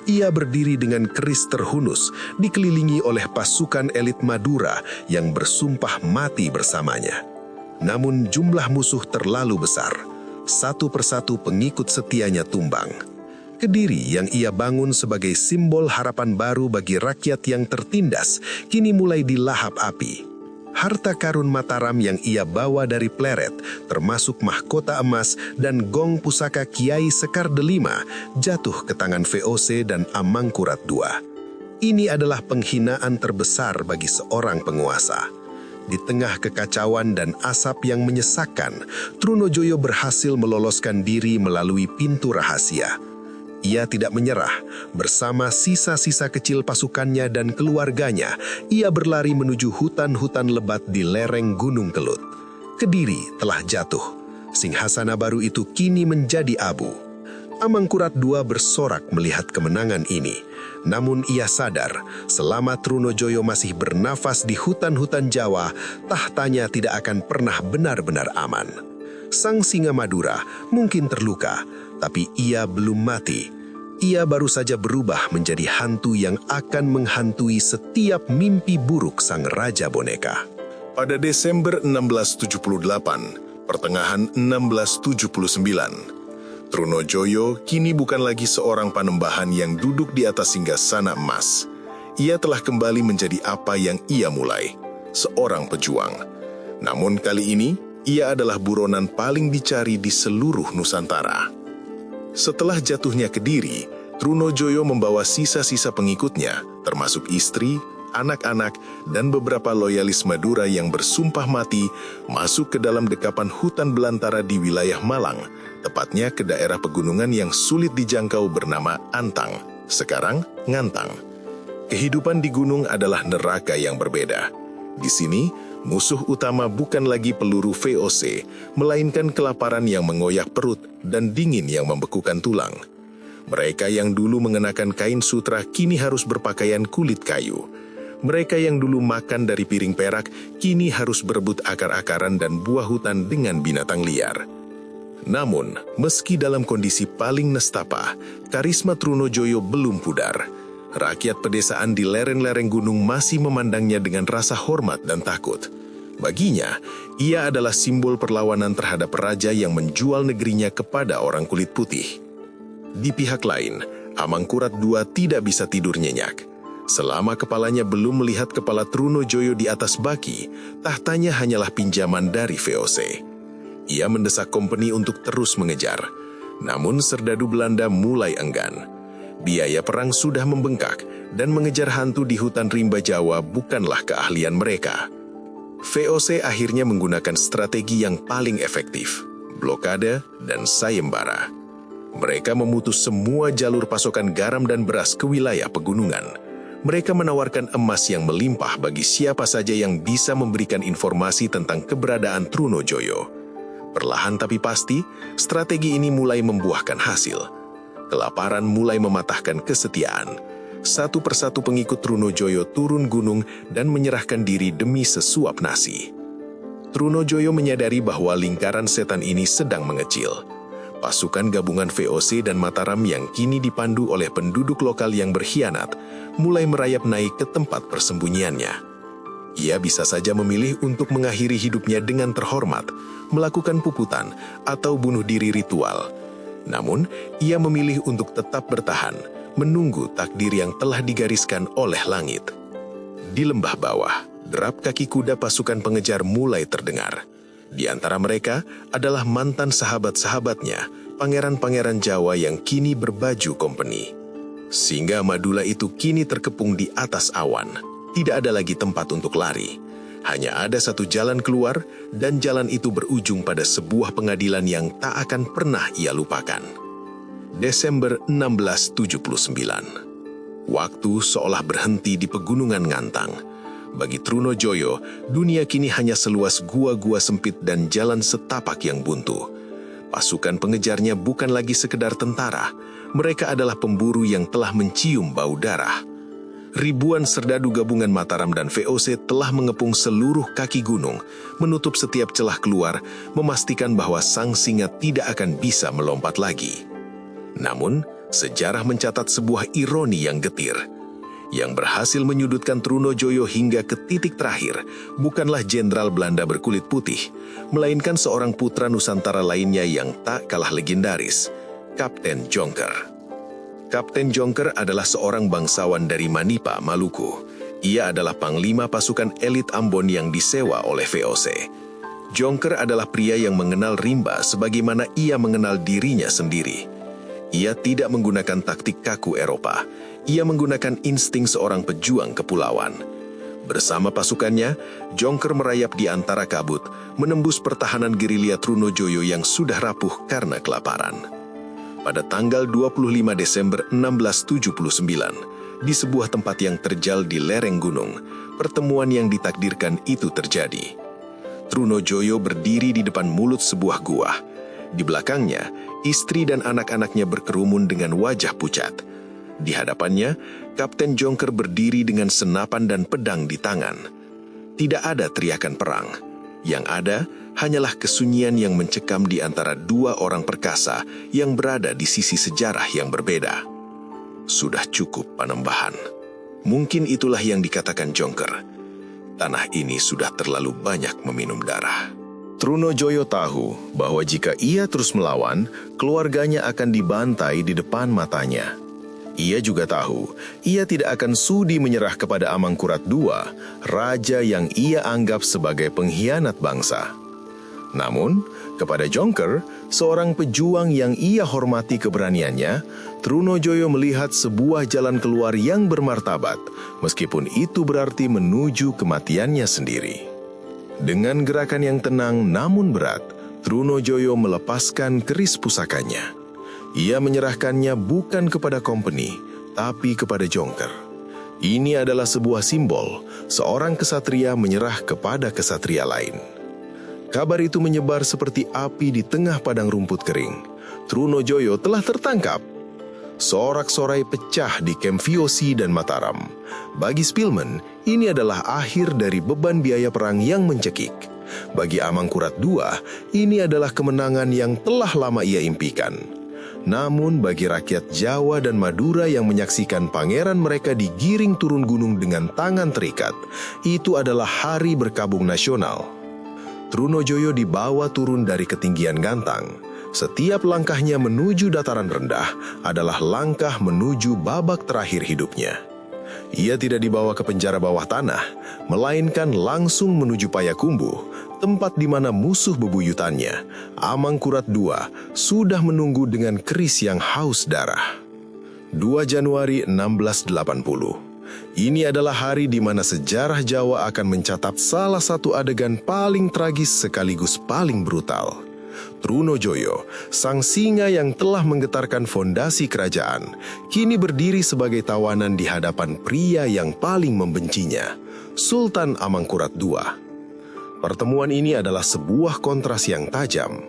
Ia berdiri dengan keris terhunus, dikelilingi oleh pasukan elit Madura yang bersumpah mati bersamanya. Namun jumlah musuh terlalu besar. Satu persatu pengikut setianya tumbang. Kediri yang ia bangun sebagai simbol harapan baru bagi rakyat yang tertindas, kini mulai dilahap api. Harta karun Mataram yang ia bawa dari Pleret, termasuk mahkota emas dan gong pusaka Kiai Sekar Delima, jatuh ke tangan VOC dan Amangkurat II. Ini adalah penghinaan terbesar bagi seorang penguasa. Di tengah kekacauan dan asap yang menyesakkan, Trunojoyo berhasil meloloskan diri melalui pintu rahasia. Ia tidak menyerah. Bersama sisa-sisa kecil pasukannya dan keluarganya, ia berlari menuju hutan-hutan lebat di lereng Gunung Kelut. Kediri telah jatuh. Singhasana baru itu kini menjadi abu. Amangkurat II bersorak melihat kemenangan ini. Namun ia sadar, selama Trunojoyo masih bernafas di hutan-hutan Jawa, tahtanya tidak akan pernah benar-benar aman. Sang singa Madura mungkin terluka, tapi ia belum mati. Ia baru saja berubah menjadi hantu yang akan menghantui setiap mimpi buruk sang Raja Boneka. Pada Desember 1678, pertengahan 1679, Trunojoyo kini bukan lagi seorang panembahan yang duduk di atas singgasana emas. Ia telah kembali menjadi apa yang ia mulai, seorang pejuang. Namun kali ini, ia adalah buronan paling dicari di seluruh Nusantara. Setelah jatuhnya Kediri, Trunojoyo membawa sisa-sisa pengikutnya, termasuk istri, anak-anak, dan beberapa loyalis Madura yang bersumpah mati, masuk ke dalam dekapan hutan belantara di wilayah Malang, tepatnya ke daerah pegunungan yang sulit dijangkau bernama Antang, sekarang Ngantang. Kehidupan di gunung adalah neraka yang berbeda. Di sini, musuh utama bukan lagi peluru VOC, melainkan kelaparan yang mengoyak perut dan dingin yang membekukan tulang. Mereka yang dulu mengenakan kain sutra kini harus berpakaian kulit kayu. Mereka yang dulu makan dari piring perak kini harus berebut akar-akaran dan buah hutan dengan binatang liar. Namun, meski dalam kondisi paling nestapa, karisma Trunojoyo belum pudar. Rakyat pedesaan di lereng-lereng gunung masih memandangnya dengan rasa hormat dan takut. Baginya, ia adalah simbol perlawanan terhadap raja yang menjual negerinya kepada orang kulit putih. Di pihak lain, Amangkurat II tidak bisa tidur nyenyak. Selama kepalanya belum melihat kepala Trunojoyo di atas baki, tahtanya hanyalah pinjaman dari VOC. Ia mendesak kompeni untuk terus mengejar. Namun serdadu Belanda mulai enggan. Biaya perang sudah membengkak dan mengejar hantu di hutan rimba Jawa bukanlah keahlian mereka. VOC akhirnya menggunakan strategi yang paling efektif, blokade dan sayembara. Mereka memutus semua jalur pasokan garam dan beras ke wilayah pegunungan. Mereka menawarkan emas yang melimpah bagi siapa saja yang bisa memberikan informasi tentang keberadaan Trunojoyo. Perlahan tapi pasti, strategi ini mulai membuahkan hasil. Kelaparan mulai mematahkan kesetiaan. Satu persatu pengikut Trunojoyo turun gunung dan menyerahkan diri demi sesuap nasi. Trunojoyo menyadari bahwa lingkaran setan ini sedang mengecil. Pasukan gabungan VOC dan Mataram yang kini dipandu oleh penduduk lokal yang berkhianat, mulai merayap naik ke tempat persembunyiannya. Ia bisa saja memilih untuk mengakhiri hidupnya dengan terhormat, melakukan puputan, atau bunuh diri ritual. Namun, ia memilih untuk tetap bertahan, menunggu takdir yang telah digariskan oleh langit. Di lembah bawah, Derap kaki kuda pasukan pengejar mulai terdengar. Di antara mereka adalah mantan sahabat-sahabatnya, pangeran-pangeran Jawa yang kini berbaju kompeni. Singa Madula itu kini terkepung di atas awan. Tidak ada lagi tempat untuk lari. Hanya ada satu jalan keluar, dan jalan itu berujung pada sebuah pengadilan yang tak akan pernah ia lupakan. Desember 1679. Waktu seolah berhenti di pegunungan Ngantang. Bagi Trunojoyo, dunia kini hanya seluas gua-gua sempit dan jalan setapak yang buntu. Pasukan pengejarnya bukan lagi sekedar tentara, mereka adalah pemburu yang telah mencium bau darah. Ribuan serdadu gabungan Mataram dan VOC telah mengepung seluruh kaki gunung, menutup setiap celah keluar, memastikan bahwa sang singa tidak akan bisa melompat lagi. Namun, sejarah mencatat sebuah ironi yang getir. Yang berhasil menyudutkan Trunojoyo hingga ke titik terakhir bukanlah jenderal Belanda berkulit putih, melainkan seorang putra Nusantara lainnya yang tak kalah legendaris, Kapten Jonker. Kapten Jonker adalah seorang bangsawan dari Manipa, Maluku. Ia adalah panglima pasukan elit Ambon yang disewa oleh VOC. Jonker adalah pria yang mengenal rimba sebagaimana ia mengenal dirinya sendiri. Ia tidak menggunakan taktik kaku Eropa. Ia menggunakan insting seorang pejuang kepulauan. Bersama pasukannya, Jonker merayap di antara kabut, menembus pertahanan gerilya Trunojoyo yang sudah rapuh karena kelaparan. Pada tanggal 25 Desember 1679, di sebuah tempat yang terjal di lereng gunung, pertemuan yang ditakdirkan itu terjadi. Trunojoyo berdiri di depan mulut sebuah gua. Di belakangnya, istri dan anak-anaknya berkerumun dengan wajah pucat. Di hadapannya, Kapten Jonker berdiri dengan senapan dan pedang di tangan. Tidak ada teriakan perang. Yang ada hanyalah kesunyian yang mencekam di antara dua orang perkasa yang berada di sisi sejarah yang berbeda. Sudah cukup, Panembahan. Mungkin itulah yang dikatakan Jonker. Tanah ini sudah terlalu banyak meminum darah. Trunojoyo tahu bahwa jika ia terus melawan, keluarganya akan dibantai di depan matanya. Ia juga tahu, ia tidak akan sudi menyerah kepada Amangkurat II, raja yang ia anggap sebagai pengkhianat bangsa. Namun, kepada Jonker, seorang pejuang yang ia hormati keberaniannya, Trunojoyo melihat sebuah jalan keluar yang bermartabat, meskipun itu berarti menuju kematiannya sendiri. Dengan gerakan yang tenang namun berat, Trunojoyo melepaskan keris pusakanya. Ia menyerahkannya bukan kepada kompeni, tapi kepada Jonker. Ini adalah sebuah simbol, seorang kesatria menyerah kepada kesatria lain. Kabar itu menyebar seperti api di tengah padang rumput kering. Trunojoyo telah tertangkap. Sorak-sorai pecah di kamp VOC dan Mataram. Bagi Spilman, ini adalah akhir dari beban biaya perang yang mencekik. Bagi Amangkurat II, ini adalah kemenangan yang telah lama ia impikan. Namun bagi rakyat Jawa dan Madura yang menyaksikan pangeran mereka digiring turun gunung dengan tangan terikat, itu adalah hari berkabung nasional. Trunojoyo dibawa turun dari ketinggian Ngantang. Setiap langkahnya menuju dataran rendah adalah langkah menuju babak terakhir hidupnya. Ia tidak dibawa ke penjara bawah tanah, melainkan langsung menuju Payakumbuh, tempat di mana musuh bebuyutannya, Amangkurat II, sudah menunggu dengan keris yang haus darah. 2 Januari 1680. Ini adalah hari di mana sejarah Jawa akan mencatat salah satu adegan paling tragis sekaligus paling brutal. Trunojoyo, sang singa yang telah menggetarkan fondasi kerajaan, kini berdiri sebagai tawanan di hadapan pria yang paling membencinya, Sultan Amangkurat II. Pertemuan ini adalah sebuah kontras yang tajam.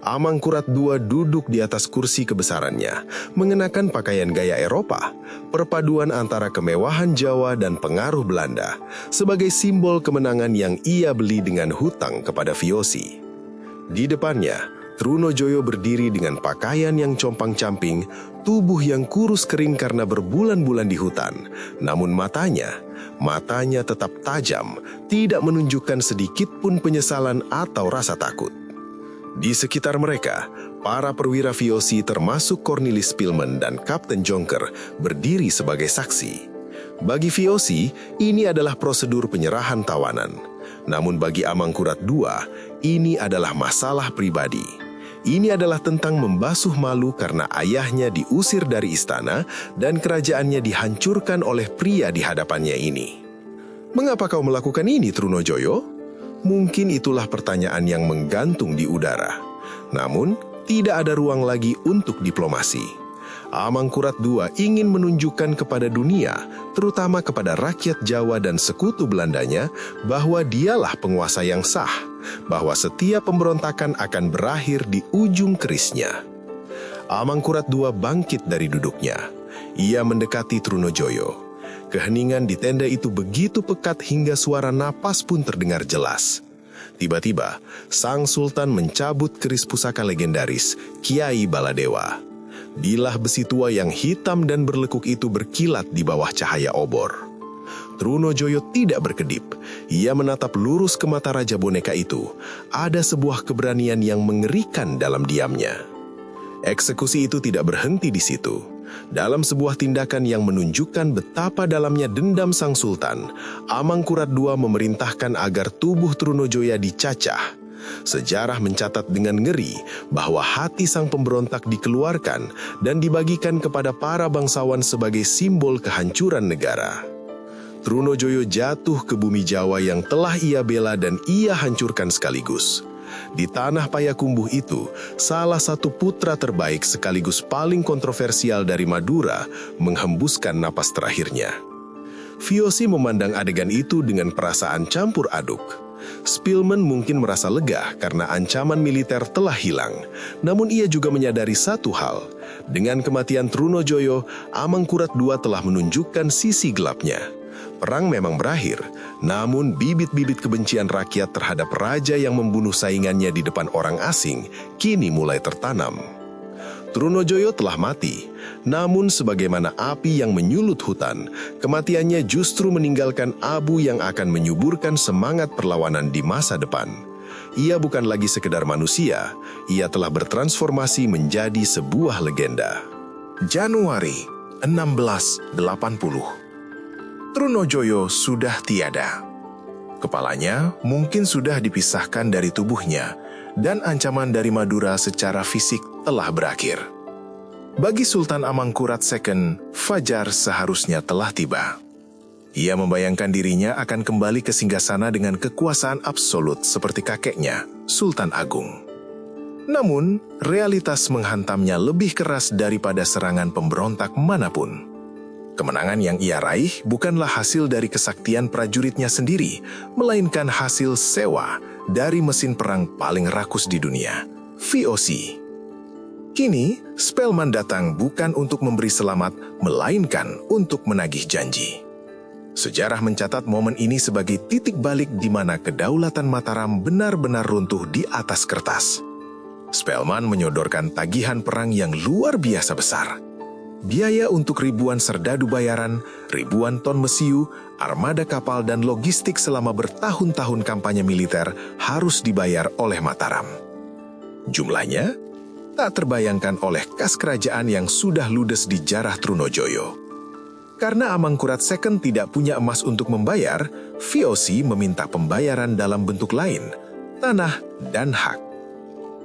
Amangkurat II duduk di atas kursi kebesarannya, mengenakan pakaian gaya Eropa, perpaduan antara kemewahan Jawa dan pengaruh Belanda, sebagai simbol kemenangan yang ia beli dengan hutang kepada VOC. Di depannya, Trunojoyo berdiri dengan pakaian yang compang-camping, tubuh yang kurus kering karena berbulan-bulan di hutan. Namun matanya tetap tajam, tidak menunjukkan sedikit pun penyesalan atau rasa takut. Di sekitar mereka, para perwira VOC termasuk Cornelis Spilman dan Kapten Jonker berdiri sebagai saksi. Bagi VOC, ini adalah prosedur penyerahan tawanan. Namun bagi Amangkurat II, ini adalah masalah pribadi. Ini adalah tentang membasuh malu karena ayahnya diusir dari istana dan kerajaannya dihancurkan oleh pria di hadapannya ini. Mengapa kau melakukan ini, Trunojoyo? Mungkin itulah pertanyaan yang menggantung di udara. Namun, tidak ada ruang lagi untuk diplomasi. Amangkurat II ingin menunjukkan kepada dunia, terutama kepada rakyat Jawa dan sekutu Belandanya, bahwa dialah penguasa yang sah, bahwa setiap pemberontakan akan berakhir di ujung kerisnya. Amangkurat II bangkit dari duduknya. Ia mendekati Trunojoyo. Keheningan di tenda itu begitu pekat hingga suara napas pun terdengar jelas. Tiba-tiba, sang sultan mencabut keris pusaka legendaris, Kiai Baladewa. Bilah besi tua yang hitam dan berlekuk itu berkilat di bawah cahaya obor. Trunojoyo tidak berkedip. Ia menatap lurus ke mata Raja Boneka itu. Ada sebuah keberanian yang mengerikan dalam diamnya. Eksekusi itu tidak berhenti di situ. Dalam sebuah tindakan yang menunjukkan betapa dalamnya dendam sang sultan, Amangkurat II memerintahkan agar tubuh Trunojoyo dicacah. Sejarah mencatat dengan ngeri bahwa hati sang pemberontak dikeluarkan dan dibagikan kepada para bangsawan sebagai simbol kehancuran negara. Trunojoyo jatuh ke bumi Jawa yang telah ia bela dan ia hancurkan sekaligus. Di tanah Payakumbuh itu, salah satu putra terbaik sekaligus paling kontroversial dari Madura menghembuskan napas terakhirnya. VOC memandang adegan itu dengan perasaan campur aduk. Spilman mungkin merasa lega karena ancaman militer telah hilang. Namun ia juga menyadari satu hal. Dengan kematian Trunojoyo, Amangkurat II telah menunjukkan sisi gelapnya. Perang memang berakhir, namun bibit-bibit kebencian rakyat terhadap raja yang membunuh saingannya di depan orang asing kini mulai tertanam. Trunojoyo telah mati, namun sebagaimana api yang menyulut hutan, kematiannya justru meninggalkan abu yang akan menyuburkan semangat perlawanan di masa depan. Ia bukan lagi sekedar manusia, ia telah bertransformasi menjadi sebuah legenda. Januari 1680. Trunojoyo sudah tiada. Kepalanya mungkin sudah dipisahkan dari tubuhnya, dan ancaman dari Madura secara fisik telah berakhir. Bagi Sultan Amangkurat II, fajar seharusnya telah tiba. Ia membayangkan dirinya akan kembali ke singgasana dengan kekuasaan absolut seperti kakeknya, Sultan Agung. Namun, realitas menghantamnya lebih keras daripada serangan pemberontak manapun. Kemenangan yang ia raih bukanlah hasil dari kesaktian prajuritnya sendiri, melainkan hasil sewa dari mesin perang paling rakus di dunia, VOC. Kini, Spelman datang bukan untuk memberi selamat, melainkan untuk menagih janji. Sejarah mencatat momen ini sebagai titik balik di mana kedaulatan Mataram benar-benar runtuh di atas kertas. Spelman menyodorkan tagihan perang yang luar biasa besar. Biaya untuk ribuan serdadu bayaran, ribuan ton mesiu, armada kapal dan logistik selama bertahun-tahun kampanye militer harus dibayar oleh Mataram. Jumlahnya tak terbayangkan oleh kas kerajaan yang sudah ludes di jarah Trunojoyo. Karena Amangkurat II tidak punya emas untuk membayar, VOC meminta pembayaran dalam bentuk lain, tanah dan hak.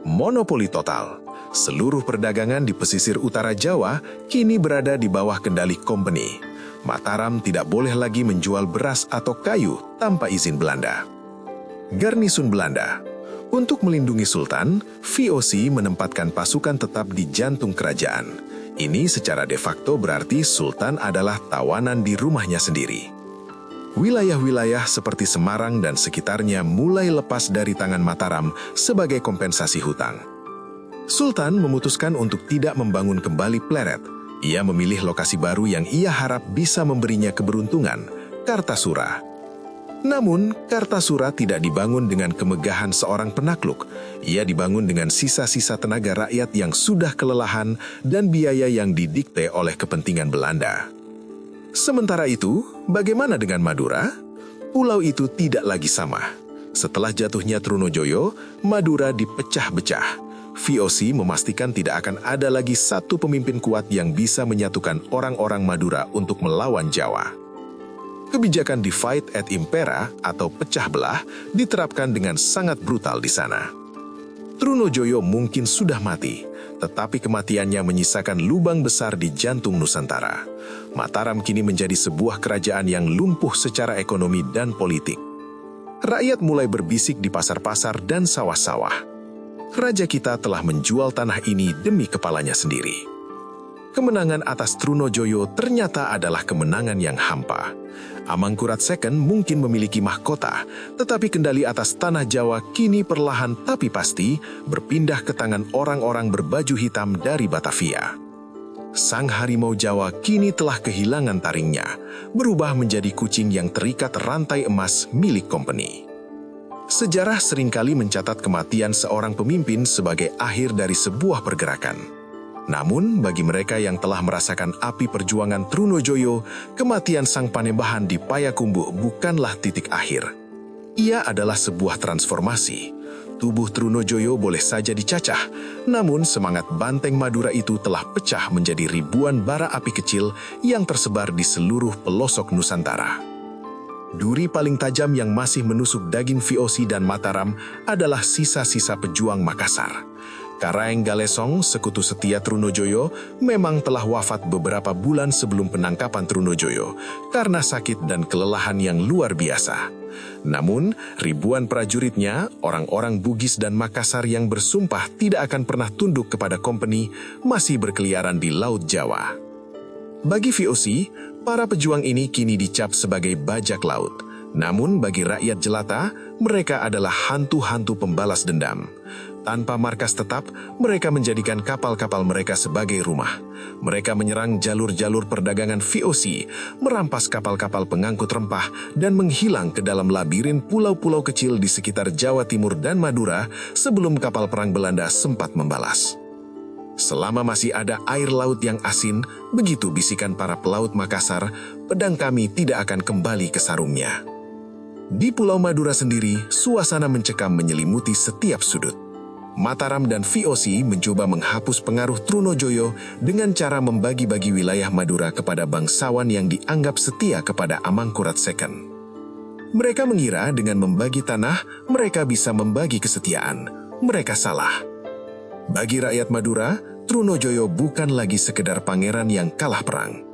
Monopoli total. Seluruh perdagangan di pesisir utara Jawa kini berada di bawah kendali company. Mataram tidak boleh lagi menjual beras atau kayu tanpa izin Belanda. Garnisun Belanda. Untuk melindungi Sultan, VOC menempatkan pasukan tetap di jantung kerajaan. Ini secara de facto berarti Sultan adalah tawanan di rumahnya sendiri. Wilayah-wilayah seperti Semarang dan sekitarnya mulai lepas dari tangan Mataram sebagai kompensasi hutang. Sultan memutuskan untuk tidak membangun kembali Pleret. Ia memilih lokasi baru yang ia harap bisa memberinya keberuntungan, Kartasura. Namun, Kartasura tidak dibangun dengan kemegahan seorang penakluk. Ia dibangun dengan sisa-sisa tenaga rakyat yang sudah kelelahan dan biaya yang didikte oleh kepentingan Belanda. Sementara itu, bagaimana dengan Madura? Pulau itu tidak lagi sama. Setelah jatuhnya Trunojoyo, Madura dipecah-becah. VOC memastikan tidak akan ada lagi satu pemimpin kuat yang bisa menyatukan orang-orang Madura untuk melawan Jawa. Kebijakan divide et impera atau pecah belah diterapkan dengan sangat brutal di sana. Trunojoyo mungkin sudah mati, tetapi kematiannya menyisakan lubang besar di jantung Nusantara. Mataram kini menjadi sebuah kerajaan yang lumpuh secara ekonomi dan politik. Rakyat mulai berbisik di pasar-pasar dan sawah-sawah. Raja kita telah menjual tanah ini demi kepalanya sendiri. Kemenangan atas Trunojoyo ternyata adalah kemenangan yang hampa. Amangkurat II mungkin memiliki mahkota, tetapi kendali atas tanah Jawa kini perlahan tapi pasti berpindah ke tangan orang-orang berbaju hitam dari Batavia. Sang harimau Jawa kini telah kehilangan taringnya, berubah menjadi kucing yang terikat rantai emas milik company. Sejarah seringkali mencatat kematian seorang pemimpin sebagai akhir dari sebuah pergerakan. Namun, bagi mereka yang telah merasakan api perjuangan Trunojoyo, kematian Sang Panembahan di Payakumbuh bukanlah titik akhir. Ia adalah sebuah transformasi. Tubuh Trunojoyo boleh saja dicacah, namun semangat Banteng Madura itu telah pecah menjadi ribuan bara api kecil yang tersebar di seluruh pelosok Nusantara. Duri paling tajam yang masih menusuk daging VOC dan Mataram adalah sisa-sisa pejuang Makassar. Karaeng Galesong, sekutu setia Trunojoyo, memang telah wafat beberapa bulan sebelum penangkapan Trunojoyo karena sakit dan kelelahan yang luar biasa. Namun, ribuan prajuritnya, orang-orang Bugis dan Makassar yang bersumpah tidak akan pernah tunduk kepada company, masih berkeliaran di Laut Jawa. Bagi VOC, para pejuang ini kini dicap sebagai bajak laut. Namun bagi rakyat jelata, mereka adalah hantu-hantu pembalas dendam. Tanpa markas tetap, mereka menjadikan kapal-kapal mereka sebagai rumah. Mereka menyerang jalur-jalur perdagangan VOC, merampas kapal-kapal pengangkut rempah, dan menghilang ke dalam labirin pulau-pulau kecil di sekitar Jawa Timur dan Madura sebelum kapal perang Belanda sempat membalas. Selama masih ada air laut yang asin, begitu bisikan para pelaut Makassar, pedang kami tidak akan kembali ke sarungnya. Di Pulau Madura sendiri, suasana mencekam menyelimuti setiap sudut. Mataram dan VOC mencoba menghapus pengaruh Trunojoyo dengan cara membagi-bagi wilayah Madura kepada bangsawan yang dianggap setia kepada Amangkurat II. Mereka mengira dengan membagi tanah, mereka bisa membagi kesetiaan. Mereka salah. Bagi rakyat Madura, Trunojoyo bukan lagi sekedar pangeran yang kalah perang.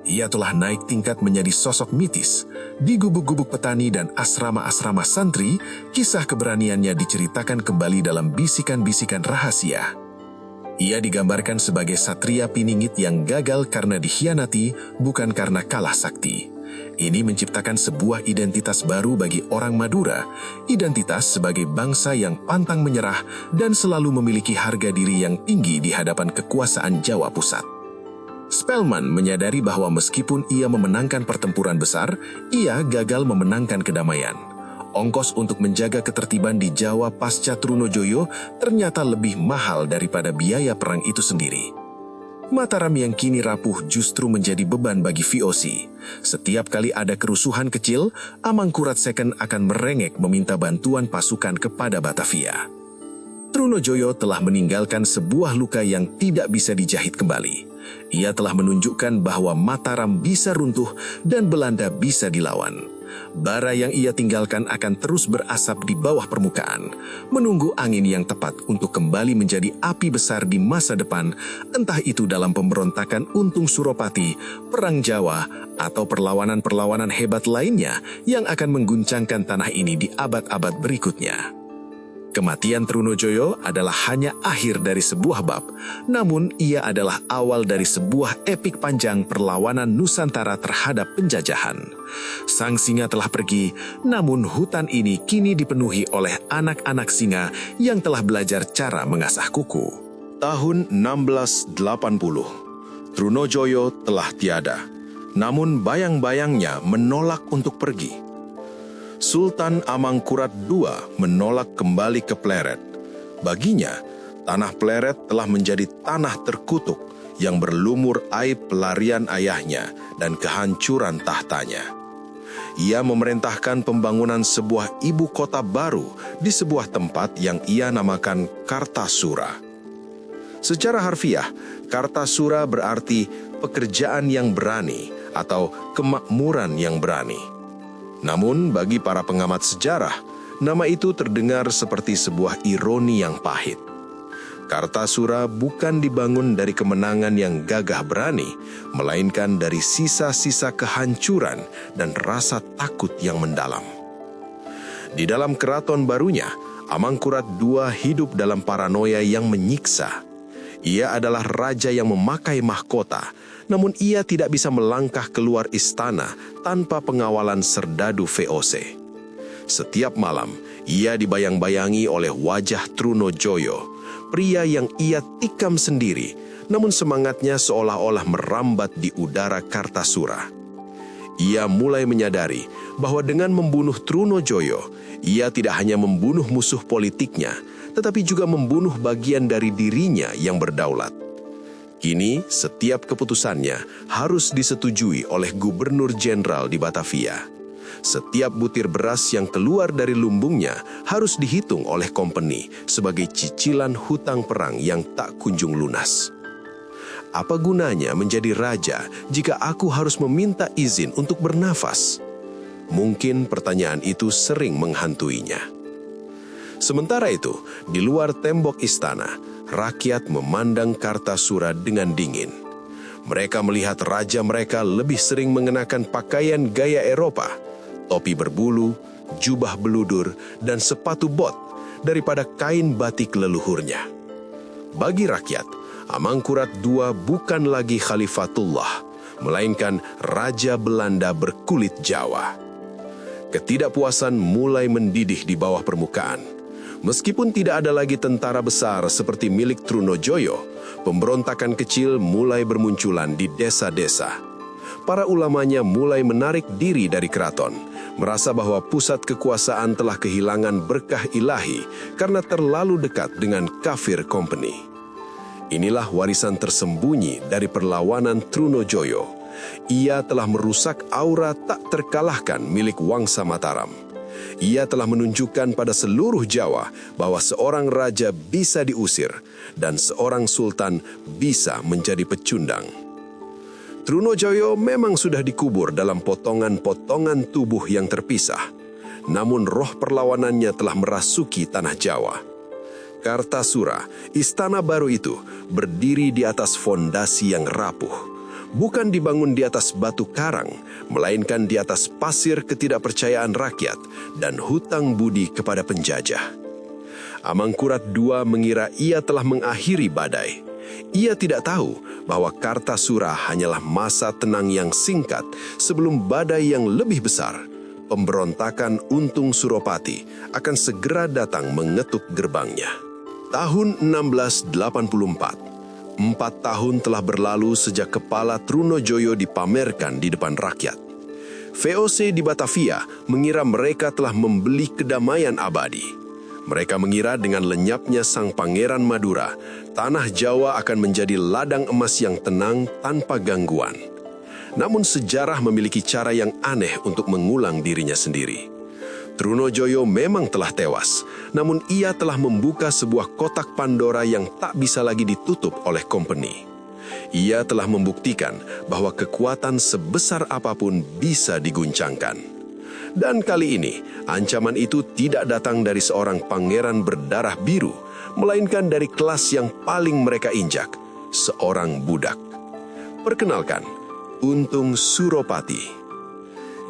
Ia telah naik tingkat menjadi sosok mitis. Di gubuk-gubuk petani dan asrama-asrama santri, kisah keberaniannya diceritakan kembali dalam bisikan-bisikan rahasia. Ia digambarkan sebagai satria piningit yang gagal karena dikhianati, bukan karena kalah sakti. Ini menciptakan sebuah identitas baru bagi orang Madura, identitas sebagai bangsa yang pantang menyerah dan selalu memiliki harga diri yang tinggi di hadapan kekuasaan Jawa Pusat. Spelman menyadari bahwa meskipun ia memenangkan pertempuran besar, ia gagal memenangkan kedamaian. Ongkos untuk menjaga ketertiban di Jawa pasca Trunojoyo ternyata lebih mahal daripada biaya perang itu sendiri. Mataram yang kini rapuh justru menjadi beban bagi VOC. Setiap kali ada kerusuhan kecil, Amangkurat II akan merengek meminta bantuan pasukan kepada Batavia. Trunojoyo telah meninggalkan sebuah luka yang tidak bisa dijahit kembali. Ia telah menunjukkan bahwa Mataram bisa runtuh dan Belanda bisa dilawan. Bara yang ia tinggalkan akan terus berasap di bawah permukaan, menunggu angin yang tepat untuk kembali menjadi api besar di masa depan, entah itu dalam pemberontakan Untung Suropati, Perang Jawa, atau perlawanan-perlawanan hebat lainnya yang akan mengguncangkan tanah ini di abad-abad berikutnya. Kematian Trunojoyo adalah hanya akhir dari sebuah bab, namun ia adalah awal dari sebuah epik panjang perlawanan Nusantara terhadap penjajahan. Sang singa telah pergi, namun hutan ini kini dipenuhi oleh anak-anak singa yang telah belajar cara mengasah kuku. Tahun 1680, Trunojoyo telah tiada, namun bayang-bayangnya menolak untuk pergi. Sultan Amangkurat II menolak kembali ke Pleret. Baginya, tanah Pleret telah menjadi tanah terkutuk yang berlumur aib pelarian ayahnya dan kehancuran tahtanya. Ia memerintahkan pembangunan sebuah ibu kota baru di sebuah tempat yang ia namakan Kartasura. Secara harfiah, Kartasura berarti pekerjaan yang berani atau kemakmuran yang berani. Namun bagi para pengamat sejarah, nama itu terdengar seperti sebuah ironi yang pahit. Kartasura bukan dibangun dari kemenangan yang gagah berani, melainkan dari sisa-sisa kehancuran dan rasa takut yang mendalam. Di dalam keraton barunya, Amangkurat II hidup dalam paranoia yang menyiksa. Ia adalah raja yang memakai mahkota, namun ia tidak bisa melangkah keluar istana tanpa pengawalan serdadu VOC. Setiap malam, ia dibayang-bayangi oleh wajah Trunojoyo, pria yang ia tikam sendiri, namun semangatnya seolah-olah merambat di udara Kartasura. Ia mulai menyadari bahwa dengan membunuh Trunojoyo, ia tidak hanya membunuh musuh politiknya, tetapi juga membunuh bagian dari dirinya yang berdaulat. Kini, setiap keputusannya harus disetujui oleh gubernur jenderal di Batavia. Setiap butir beras yang keluar dari lumbungnya harus dihitung oleh kompeni sebagai cicilan hutang perang yang tak kunjung lunas. Apa gunanya menjadi raja jika aku harus meminta izin untuk bernafas? Mungkin pertanyaan itu sering menghantuinya. Sementara itu, di luar tembok istana, rakyat memandang Kartasura dengan dingin. Mereka melihat raja mereka lebih sering mengenakan pakaian gaya Eropa, topi berbulu, jubah beludur, dan sepatu bot daripada kain batik leluhurnya. Bagi rakyat, Amangkurat II bukan lagi Khalifatullah, melainkan Raja Belanda berkulit Jawa. Ketidakpuasan mulai mendidih di bawah permukaan. Meskipun tidak ada lagi tentara besar seperti milik Trunojoyo, pemberontakan kecil mulai bermunculan di desa-desa. Para ulamanya mulai menarik diri dari keraton, merasa bahwa pusat kekuasaan telah kehilangan berkah ilahi karena terlalu dekat dengan kafir company. Inilah warisan tersembunyi dari perlawanan Trunojoyo. Ia telah merusak aura tak terkalahkan milik Wangsa Mataram. Ia telah menunjukkan pada seluruh Jawa bahwa seorang raja bisa diusir dan seorang sultan bisa menjadi pecundang. Trunojoyo memang sudah dikubur dalam potongan-potongan tubuh yang terpisah, namun roh perlawanannya telah merasuki tanah Jawa. Kartasura, istana baru itu, berdiri di atas fondasi yang rapuh. Bukan dibangun di atas batu karang, melainkan di atas pasir ketidakpercayaan rakyat dan hutang budi kepada penjajah. Amangkurat II mengira ia telah mengakhiri badai. Ia tidak tahu bahwa Kartasura hanyalah masa tenang yang singkat sebelum badai yang lebih besar, pemberontakan Untung Suropati, akan segera datang mengetuk gerbangnya. Tahun 1684. 4 tahun telah berlalu sejak kepala Trunojoyo dipamerkan di depan rakyat. VOC di Batavia mengira mereka telah membeli kedamaian abadi. Mereka mengira dengan lenyapnya sang pangeran Madura, tanah Jawa akan menjadi ladang emas yang tenang tanpa gangguan. Namun sejarah memiliki cara yang aneh untuk mengulang dirinya sendiri. Trunojoyo memang telah tewas, namun ia telah membuka sebuah kotak Pandora yang tak bisa lagi ditutup oleh company. Ia telah membuktikan bahwa kekuatan sebesar apapun bisa diguncangkan. Dan kali ini, ancaman itu tidak datang dari seorang pangeran berdarah biru, melainkan dari kelas yang paling mereka injak, seorang budak. Perkenalkan, Untung Suropati.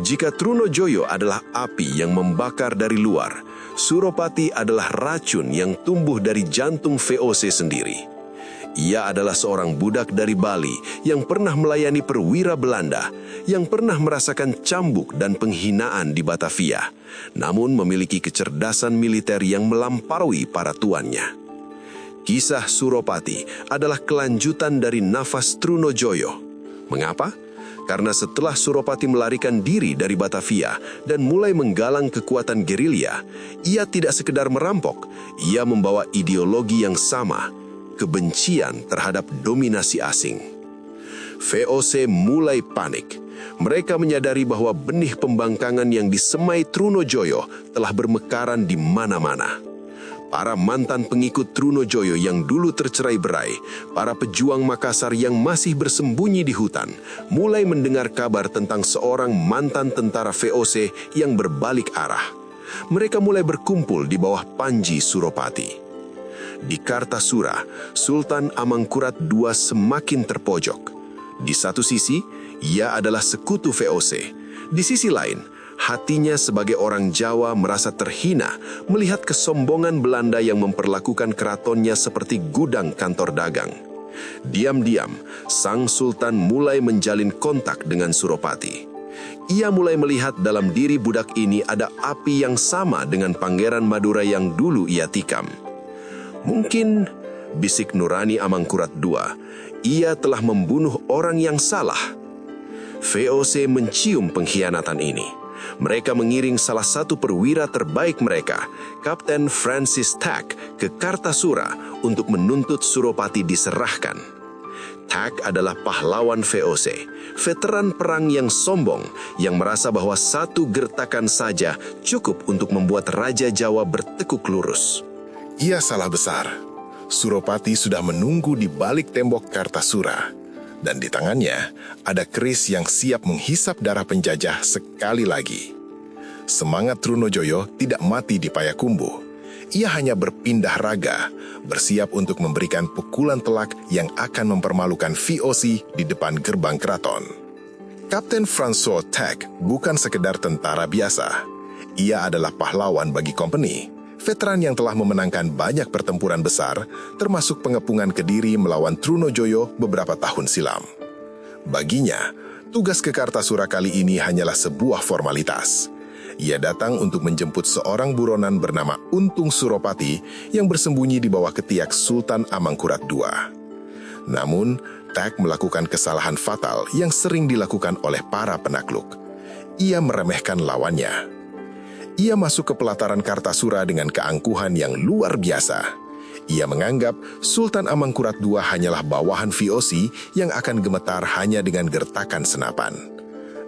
Jika Trunojoyo adalah api yang membakar dari luar, Suropati adalah racun yang tumbuh dari jantung VOC sendiri. Ia adalah seorang budak dari Bali yang pernah melayani perwira Belanda, yang pernah merasakan cambuk dan penghinaan di Batavia, namun memiliki kecerdasan militer yang melampaui para tuannya. Kisah Suropati adalah kelanjutan dari nafas Trunojoyo. Mengapa? Karena setelah Suropati melarikan diri dari Batavia dan mulai menggalang kekuatan gerilya, ia tidak sekedar merampok, ia membawa ideologi yang sama, kebencian terhadap dominasi asing. VOC mulai panik. Mereka menyadari bahwa benih pembangkangan yang disemai Trunojoyo telah bermekaran di mana-mana. para mantan pengikut Trunojoyo yang dulu tercerai-berai, para pejuang Makassar yang masih bersembunyi di hutan, mulai mendengar kabar tentang seorang mantan tentara VOC yang berbalik arah. Mereka mulai berkumpul di bawah Panji Suropati. Di Kartasura, Sultan Amangkurat II semakin terpojok. Di satu sisi, ia adalah sekutu VOC. Di sisi lain, hatinya sebagai orang Jawa merasa terhina melihat kesombongan Belanda yang memperlakukan keratonnya seperti gudang kantor dagang. Diam-diam, sang sultan mulai menjalin kontak dengan Suropati. Ia mulai melihat dalam diri budak ini ada api yang sama dengan Pangeran Madura yang dulu ia tikam. Mungkin, bisik nurani Amangkurat II, ia telah membunuh orang yang salah. VOC mencium pengkhianatan ini. Mereka mengiring salah satu perwira terbaik mereka, Kapten Francis Tack, ke Kartasura untuk menuntut Suropati diserahkan. Tack adalah pahlawan VOC, veteran perang yang sombong, yang merasa bahwa satu gertakan saja cukup untuk membuat Raja Jawa bertekuk lurus. Ia salah besar. Suropati sudah menunggu di balik tembok Kartasura. Dan di tangannya ada keris yang siap menghisap darah penjajah sekali lagi. Semangat Trunojoyo tidak mati di Payakumbuh. Ia hanya berpindah raga, bersiap untuk memberikan pukulan telak yang akan mempermalukan VOC di depan gerbang keraton. Kapten François Tack bukan sekedar tentara biasa. Ia adalah pahlawan bagi company, veteran yang telah memenangkan banyak pertempuran besar, termasuk pengepungan Kediri melawan Trunojoyo beberapa tahun silam. Baginya, tugas ke Kartasura kali ini hanyalah sebuah formalitas. Ia datang untuk menjemput seorang buronan bernama Untung Suropati yang bersembunyi di bawah ketiak Sultan Amangkurat II. Namun, Tack melakukan kesalahan fatal yang sering dilakukan oleh para penakluk. Ia meremehkan lawannya. Ia masuk ke pelataran Kartasura dengan keangkuhan yang luar biasa. Ia menganggap Sultan Amangkurat II hanyalah bawahan VOC yang akan gemetar hanya dengan gertakan senapan.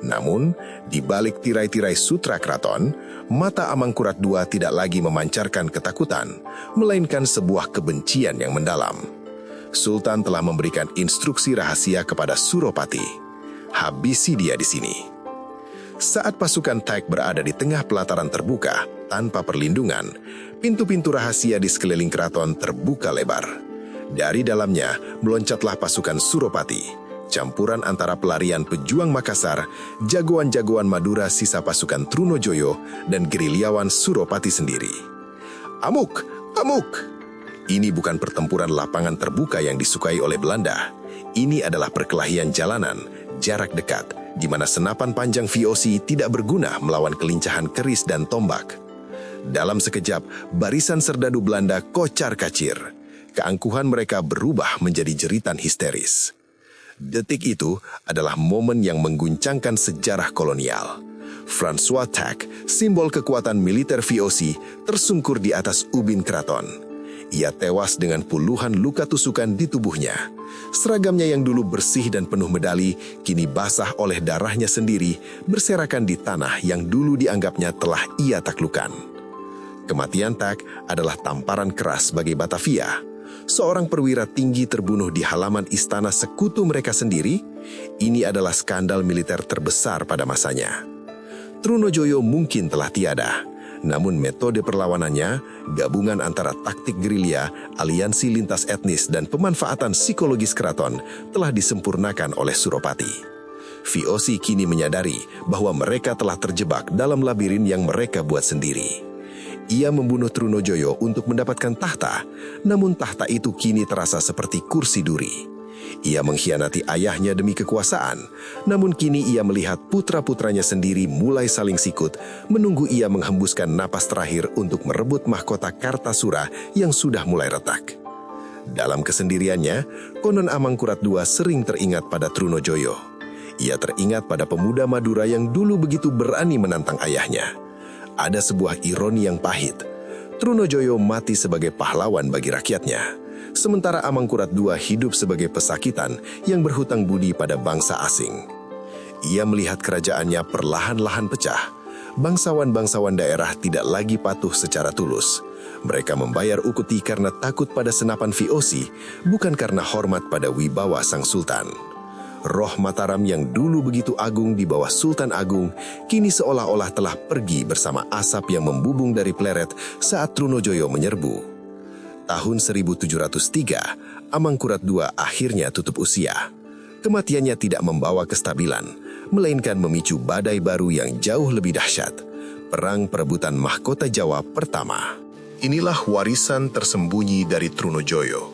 Namun, di balik tirai-tirai sutra keraton, mata Amangkurat II tidak lagi memancarkan ketakutan, melainkan sebuah kebencian yang mendalam. Sultan telah memberikan instruksi rahasia kepada Suropati. Habisi dia di sini. Saat pasukan Tack berada di tengah pelataran terbuka, tanpa perlindungan, pintu-pintu rahasia di sekeliling keraton terbuka lebar. Dari dalamnya, meloncatlah pasukan Suropati, campuran antara pelarian pejuang Makassar, jagoan-jagoan Madura sisa pasukan Trunojoyo, dan gerilyawan Suropati sendiri. Amuk! Amuk! Ini bukan pertempuran lapangan terbuka yang disukai oleh Belanda. Ini adalah perkelahian jalanan, jarak dekat, di mana senapan panjang VOC tidak berguna melawan kelincahan keris dan tombak. Dalam sekejap, barisan serdadu Belanda kocar-kacir. Keangkuhan mereka berubah menjadi jeritan histeris. Detik itu adalah momen yang mengguncangkan sejarah kolonial. François Tack, simbol kekuatan militer VOC, tersungkur di atas ubin keraton. Ia tewas dengan puluhan luka tusukan di tubuhnya. Seragamnya yang dulu bersih dan penuh medali, kini basah oleh darahnya sendiri, berserakan di tanah yang dulu dianggapnya telah ia taklukkan. Kematian Tack adalah tamparan keras bagi Batavia. Seorang perwira tinggi terbunuh di halaman istana sekutu mereka sendiri. Ini adalah skandal militer terbesar pada masanya. Trunojoyo mungkin telah tiada. Namun metode perlawanannya, gabungan antara taktik gerilya, aliansi lintas etnis, dan pemanfaatan psikologis keraton telah disempurnakan oleh Suropati. VOC kini menyadari bahwa mereka telah terjebak dalam labirin yang mereka buat sendiri. Ia membunuh Trunojoyo untuk mendapatkan tahta, namun tahta itu kini terasa seperti kursi duri. Ia mengkhianati ayahnya demi kekuasaan, namun kini ia melihat putra-putranya sendiri mulai saling sikut, menunggu ia menghembuskan napas terakhir untuk merebut mahkota Kartasura yang sudah mulai retak. Dalam kesendiriannya, konon Amangkurat II sering teringat pada Trunojoyo. Ia teringat pada pemuda Madura yang dulu begitu berani menantang ayahnya. Ada sebuah ironi yang pahit. Trunojoyo mati sebagai pahlawan bagi rakyatnya. Sementara Amangkurat II hidup sebagai pesakitan yang berhutang budi pada bangsa asing. Ia melihat kerajaannya perlahan-lahan pecah. Bangsawan-bangsawan daerah tidak lagi patuh secara tulus. Mereka membayar ukuti karena takut pada senapan VOC, bukan karena hormat pada wibawa sang sultan. Roh Mataram yang dulu begitu agung di bawah Sultan Agung, kini seolah-olah telah pergi bersama asap yang membubung dari Pleret saat Trunojoyo menyerbu. Tahun 1703, Amangkurat II akhirnya tutup usia. Kematiannya tidak membawa kestabilan, melainkan memicu badai baru yang jauh lebih dahsyat, Perang Perebutan Mahkota Jawa pertama. Inilah warisan tersembunyi dari Trunojoyo.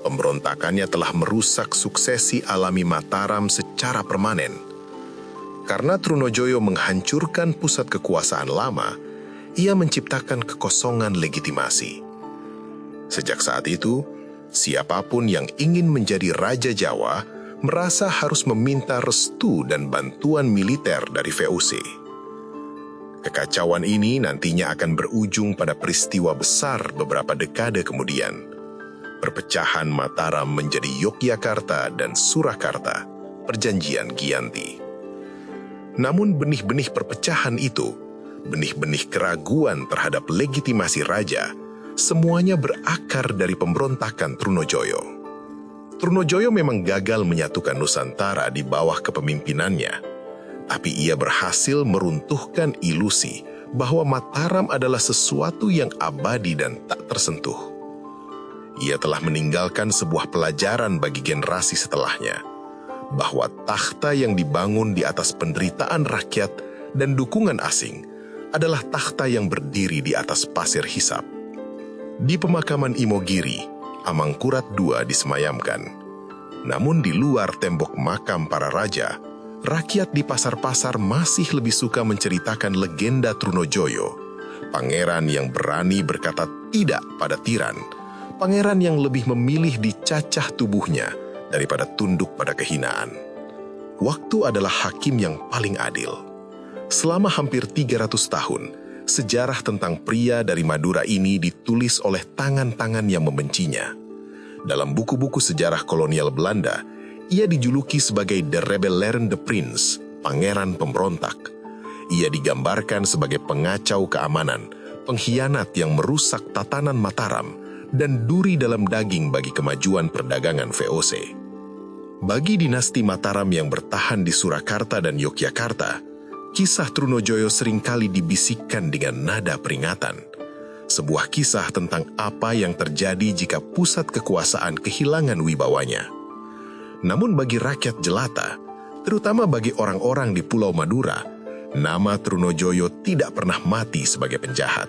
Pemberontakannya telah merusak suksesi alami Mataram secara permanen. Karena Trunojoyo menghancurkan pusat kekuasaan lama, ia menciptakan kekosongan legitimasi. Sejak saat itu, siapapun yang ingin menjadi Raja Jawa merasa harus meminta restu dan bantuan militer dari VOC. Kekacauan ini nantinya akan berujung pada peristiwa besar beberapa dekade kemudian. Perpecahan Mataram menjadi Yogyakarta dan Surakarta, Perjanjian Giyanti. Namun benih-benih perpecahan itu, benih-benih keraguan terhadap legitimasi raja, semuanya berakar dari pemberontakan Trunojoyo. Trunojoyo memang gagal menyatukan Nusantara di bawah kepemimpinannya, tapi ia berhasil meruntuhkan ilusi bahwa Mataram adalah sesuatu yang abadi dan tak tersentuh. Ia telah meninggalkan sebuah pelajaran bagi generasi setelahnya, bahwa takhta yang dibangun di atas penderitaan rakyat dan dukungan asing adalah takhta yang berdiri di atas pasir hisap. Di pemakaman Imogiri, Amangkurat II disemayamkan. Namun di luar tembok makam para raja, rakyat di pasar-pasar masih lebih suka menceritakan legenda Trunojoyo, pangeran yang berani berkata tidak pada tiran, pangeran yang lebih memilih dicacah tubuhnya daripada tunduk pada kehinaan. Waktu adalah hakim yang paling adil. Selama hampir 300 tahun, sejarah tentang pria dari Madura ini ditulis oleh tangan-tangan yang membencinya. Dalam buku-buku sejarah kolonial Belanda, ia dijuluki sebagai The Rebel the Prince, pangeran pemberontak. Ia digambarkan sebagai pengacau keamanan, pengkhianat yang merusak tatanan Mataram, dan duri dalam daging bagi kemajuan perdagangan VOC. Bagi dinasti Mataram yang bertahan di Surakarta dan Yogyakarta, kisah Trunojoyo seringkali dibisikkan dengan nada peringatan. Sebuah kisah tentang apa yang terjadi jika pusat kekuasaan kehilangan wibawanya. Namun bagi rakyat jelata, terutama bagi orang-orang di Pulau Madura, nama Trunojoyo tidak pernah mati sebagai penjahat.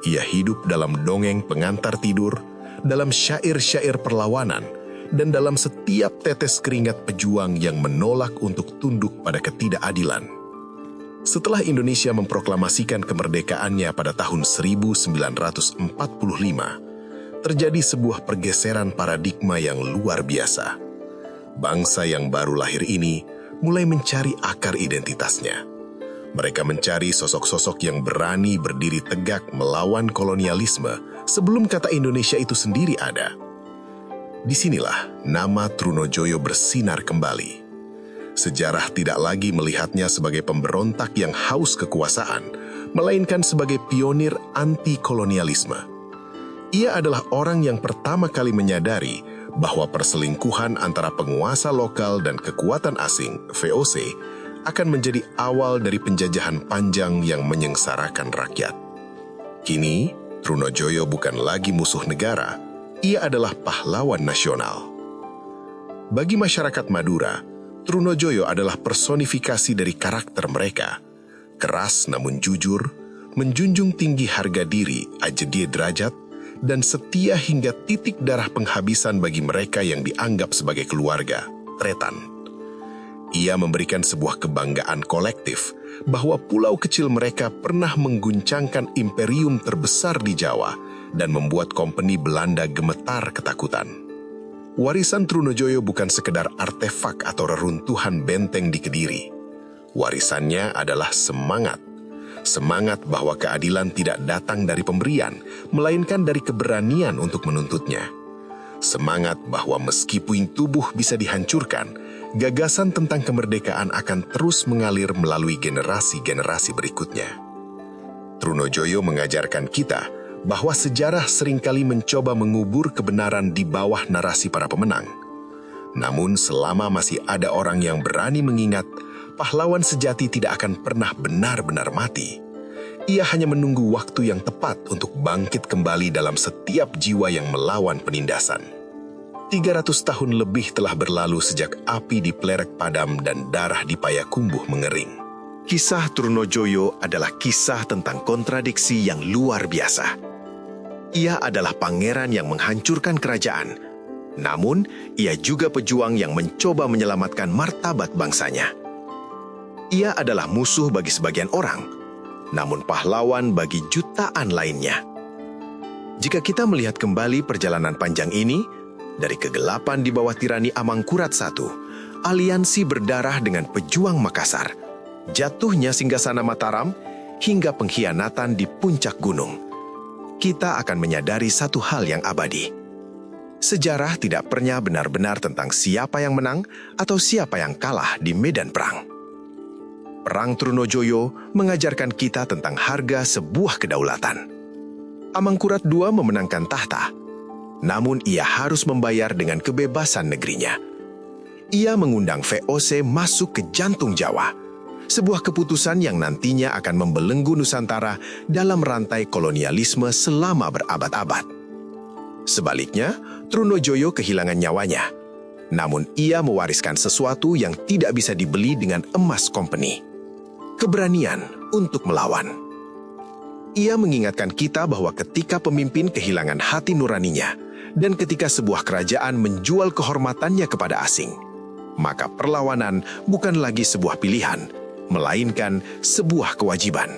Ia hidup dalam dongeng pengantar tidur, dalam syair-syair perlawanan, dan dalam setiap tetes keringat pejuang yang menolak untuk tunduk pada ketidakadilan. Setelah Indonesia memproklamasikan kemerdekaannya pada tahun 1945, terjadi sebuah pergeseran paradigma yang luar biasa. Bangsa yang baru lahir ini mulai mencari akar identitasnya. Mereka mencari sosok-sosok yang berani berdiri tegak melawan kolonialisme sebelum kata Indonesia itu sendiri ada. Disinilah nama Trunojoyo bersinar kembali. Sejarah tidak lagi melihatnya sebagai pemberontak yang haus kekuasaan, melainkan sebagai pionir anti-kolonialisme. Ia adalah orang yang pertama kali menyadari bahwa perselingkuhan antara penguasa lokal dan kekuatan asing, VOC, akan menjadi awal dari penjajahan panjang yang menyengsarakan rakyat. Kini, Trunojoyo bukan lagi musuh negara, ia adalah pahlawan nasional. Bagi masyarakat Madura, Trunojoyo adalah personifikasi dari karakter mereka, keras namun jujur, menjunjung tinggi harga diri, ajedie derajat, dan setia hingga titik darah penghabisan bagi mereka yang dianggap sebagai keluarga, tretan. Ia memberikan sebuah kebanggaan kolektif bahwa pulau kecil mereka pernah mengguncangkan imperium terbesar di Jawa dan membuat kompeni Belanda gemetar ketakutan. Warisan Trunojoyo bukan sekedar artefak atau reruntuhan benteng di Kediri. Warisannya adalah semangat. Semangat bahwa keadilan tidak datang dari pemberian, melainkan dari keberanian untuk menuntutnya. Semangat bahwa meskipun tubuh bisa dihancurkan, gagasan tentang kemerdekaan akan terus mengalir melalui generasi-generasi berikutnya. Trunojoyo mengajarkan kita bahwa sejarah seringkali mencoba mengubur kebenaran di bawah narasi para pemenang. Namun selama masih ada orang yang berani mengingat, pahlawan sejati tidak akan pernah benar-benar mati. Ia hanya menunggu waktu yang tepat untuk bangkit kembali dalam setiap jiwa yang melawan penindasan. 300 tahun lebih telah berlalu sejak api di Plerek padam dan darah di Payakumbuh mengering. Kisah Trunojoyo adalah kisah tentang kontradiksi yang luar biasa. Ia adalah pangeran yang menghancurkan kerajaan, namun ia juga pejuang yang mencoba menyelamatkan martabat bangsanya. Ia adalah musuh bagi sebagian orang, namun pahlawan bagi jutaan lainnya. Jika kita melihat kembali perjalanan panjang ini, dari kegelapan di bawah tirani Amangkurat I, aliansi berdarah dengan pejuang Makassar, jatuhnya singgasana Mataram, hingga pengkhianatan di puncak gunung, kita akan menyadari satu hal yang abadi. Sejarah tidak pernah benar-benar tentang siapa yang menang atau siapa yang kalah di medan perang. Perang Trunojoyo mengajarkan kita tentang harga sebuah kedaulatan. Amangkurat II memenangkan tahta, namun ia harus membayar dengan kebebasan negerinya. Ia mengundang VOC masuk ke jantung Jawa, sebuah keputusan yang nantinya akan membelenggu Nusantara dalam rantai kolonialisme selama berabad-abad. Sebaliknya, Trunojoyo kehilangan nyawanya, namun ia mewariskan sesuatu yang tidak bisa dibeli dengan emas company: keberanian untuk melawan. Ia mengingatkan kita bahwa ketika pemimpin kehilangan hati nuraninya, dan ketika sebuah kerajaan menjual kehormatannya kepada asing, maka perlawanan bukan lagi sebuah pilihan, melainkan sebuah kewajiban.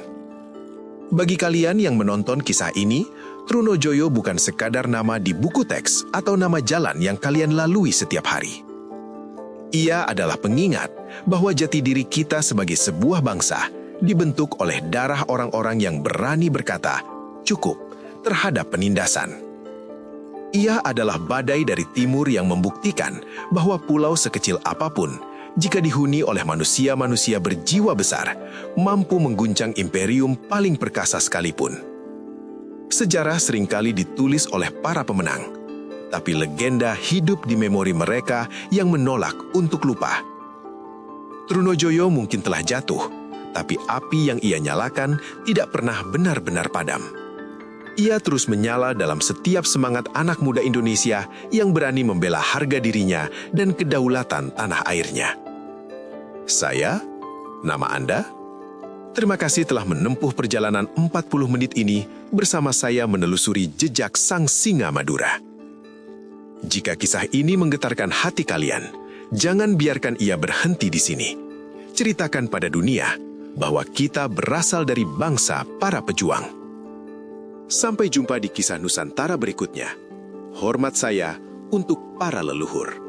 Bagi kalian yang menonton kisah ini, Trunojoyo bukan sekadar nama di buku teks atau nama jalan yang kalian lalui setiap hari. Ia adalah pengingat bahwa jati diri kita sebagai sebuah bangsa dibentuk oleh darah orang-orang yang berani berkata, "Cukup," terhadap penindasan. Ia adalah badai dari timur yang membuktikan bahwa pulau sekecil apapun, jika dihuni oleh manusia-manusia berjiwa besar, mampu mengguncang imperium paling perkasa sekalipun. Sejarah seringkali ditulis oleh para pemenang, tapi legenda hidup di memori mereka yang menolak untuk lupa. Trunojoyo mungkin telah jatuh, tapi api yang ia nyalakan tidak pernah benar-benar padam. Ia terus menyala dalam setiap semangat anak muda Indonesia yang berani membela harga dirinya dan kedaulatan tanah airnya. Saya, nama Anda, terima kasih telah menempuh perjalanan 40 menit ini bersama saya menelusuri jejak Sang Singa Madura. Jika kisah ini menggetarkan hati kalian, jangan biarkan ia berhenti di sini. Ceritakan pada dunia bahwa kita berasal dari bangsa para pejuang. Sampai jumpa di kisah Nusantara berikutnya. Hormat saya untuk para leluhur.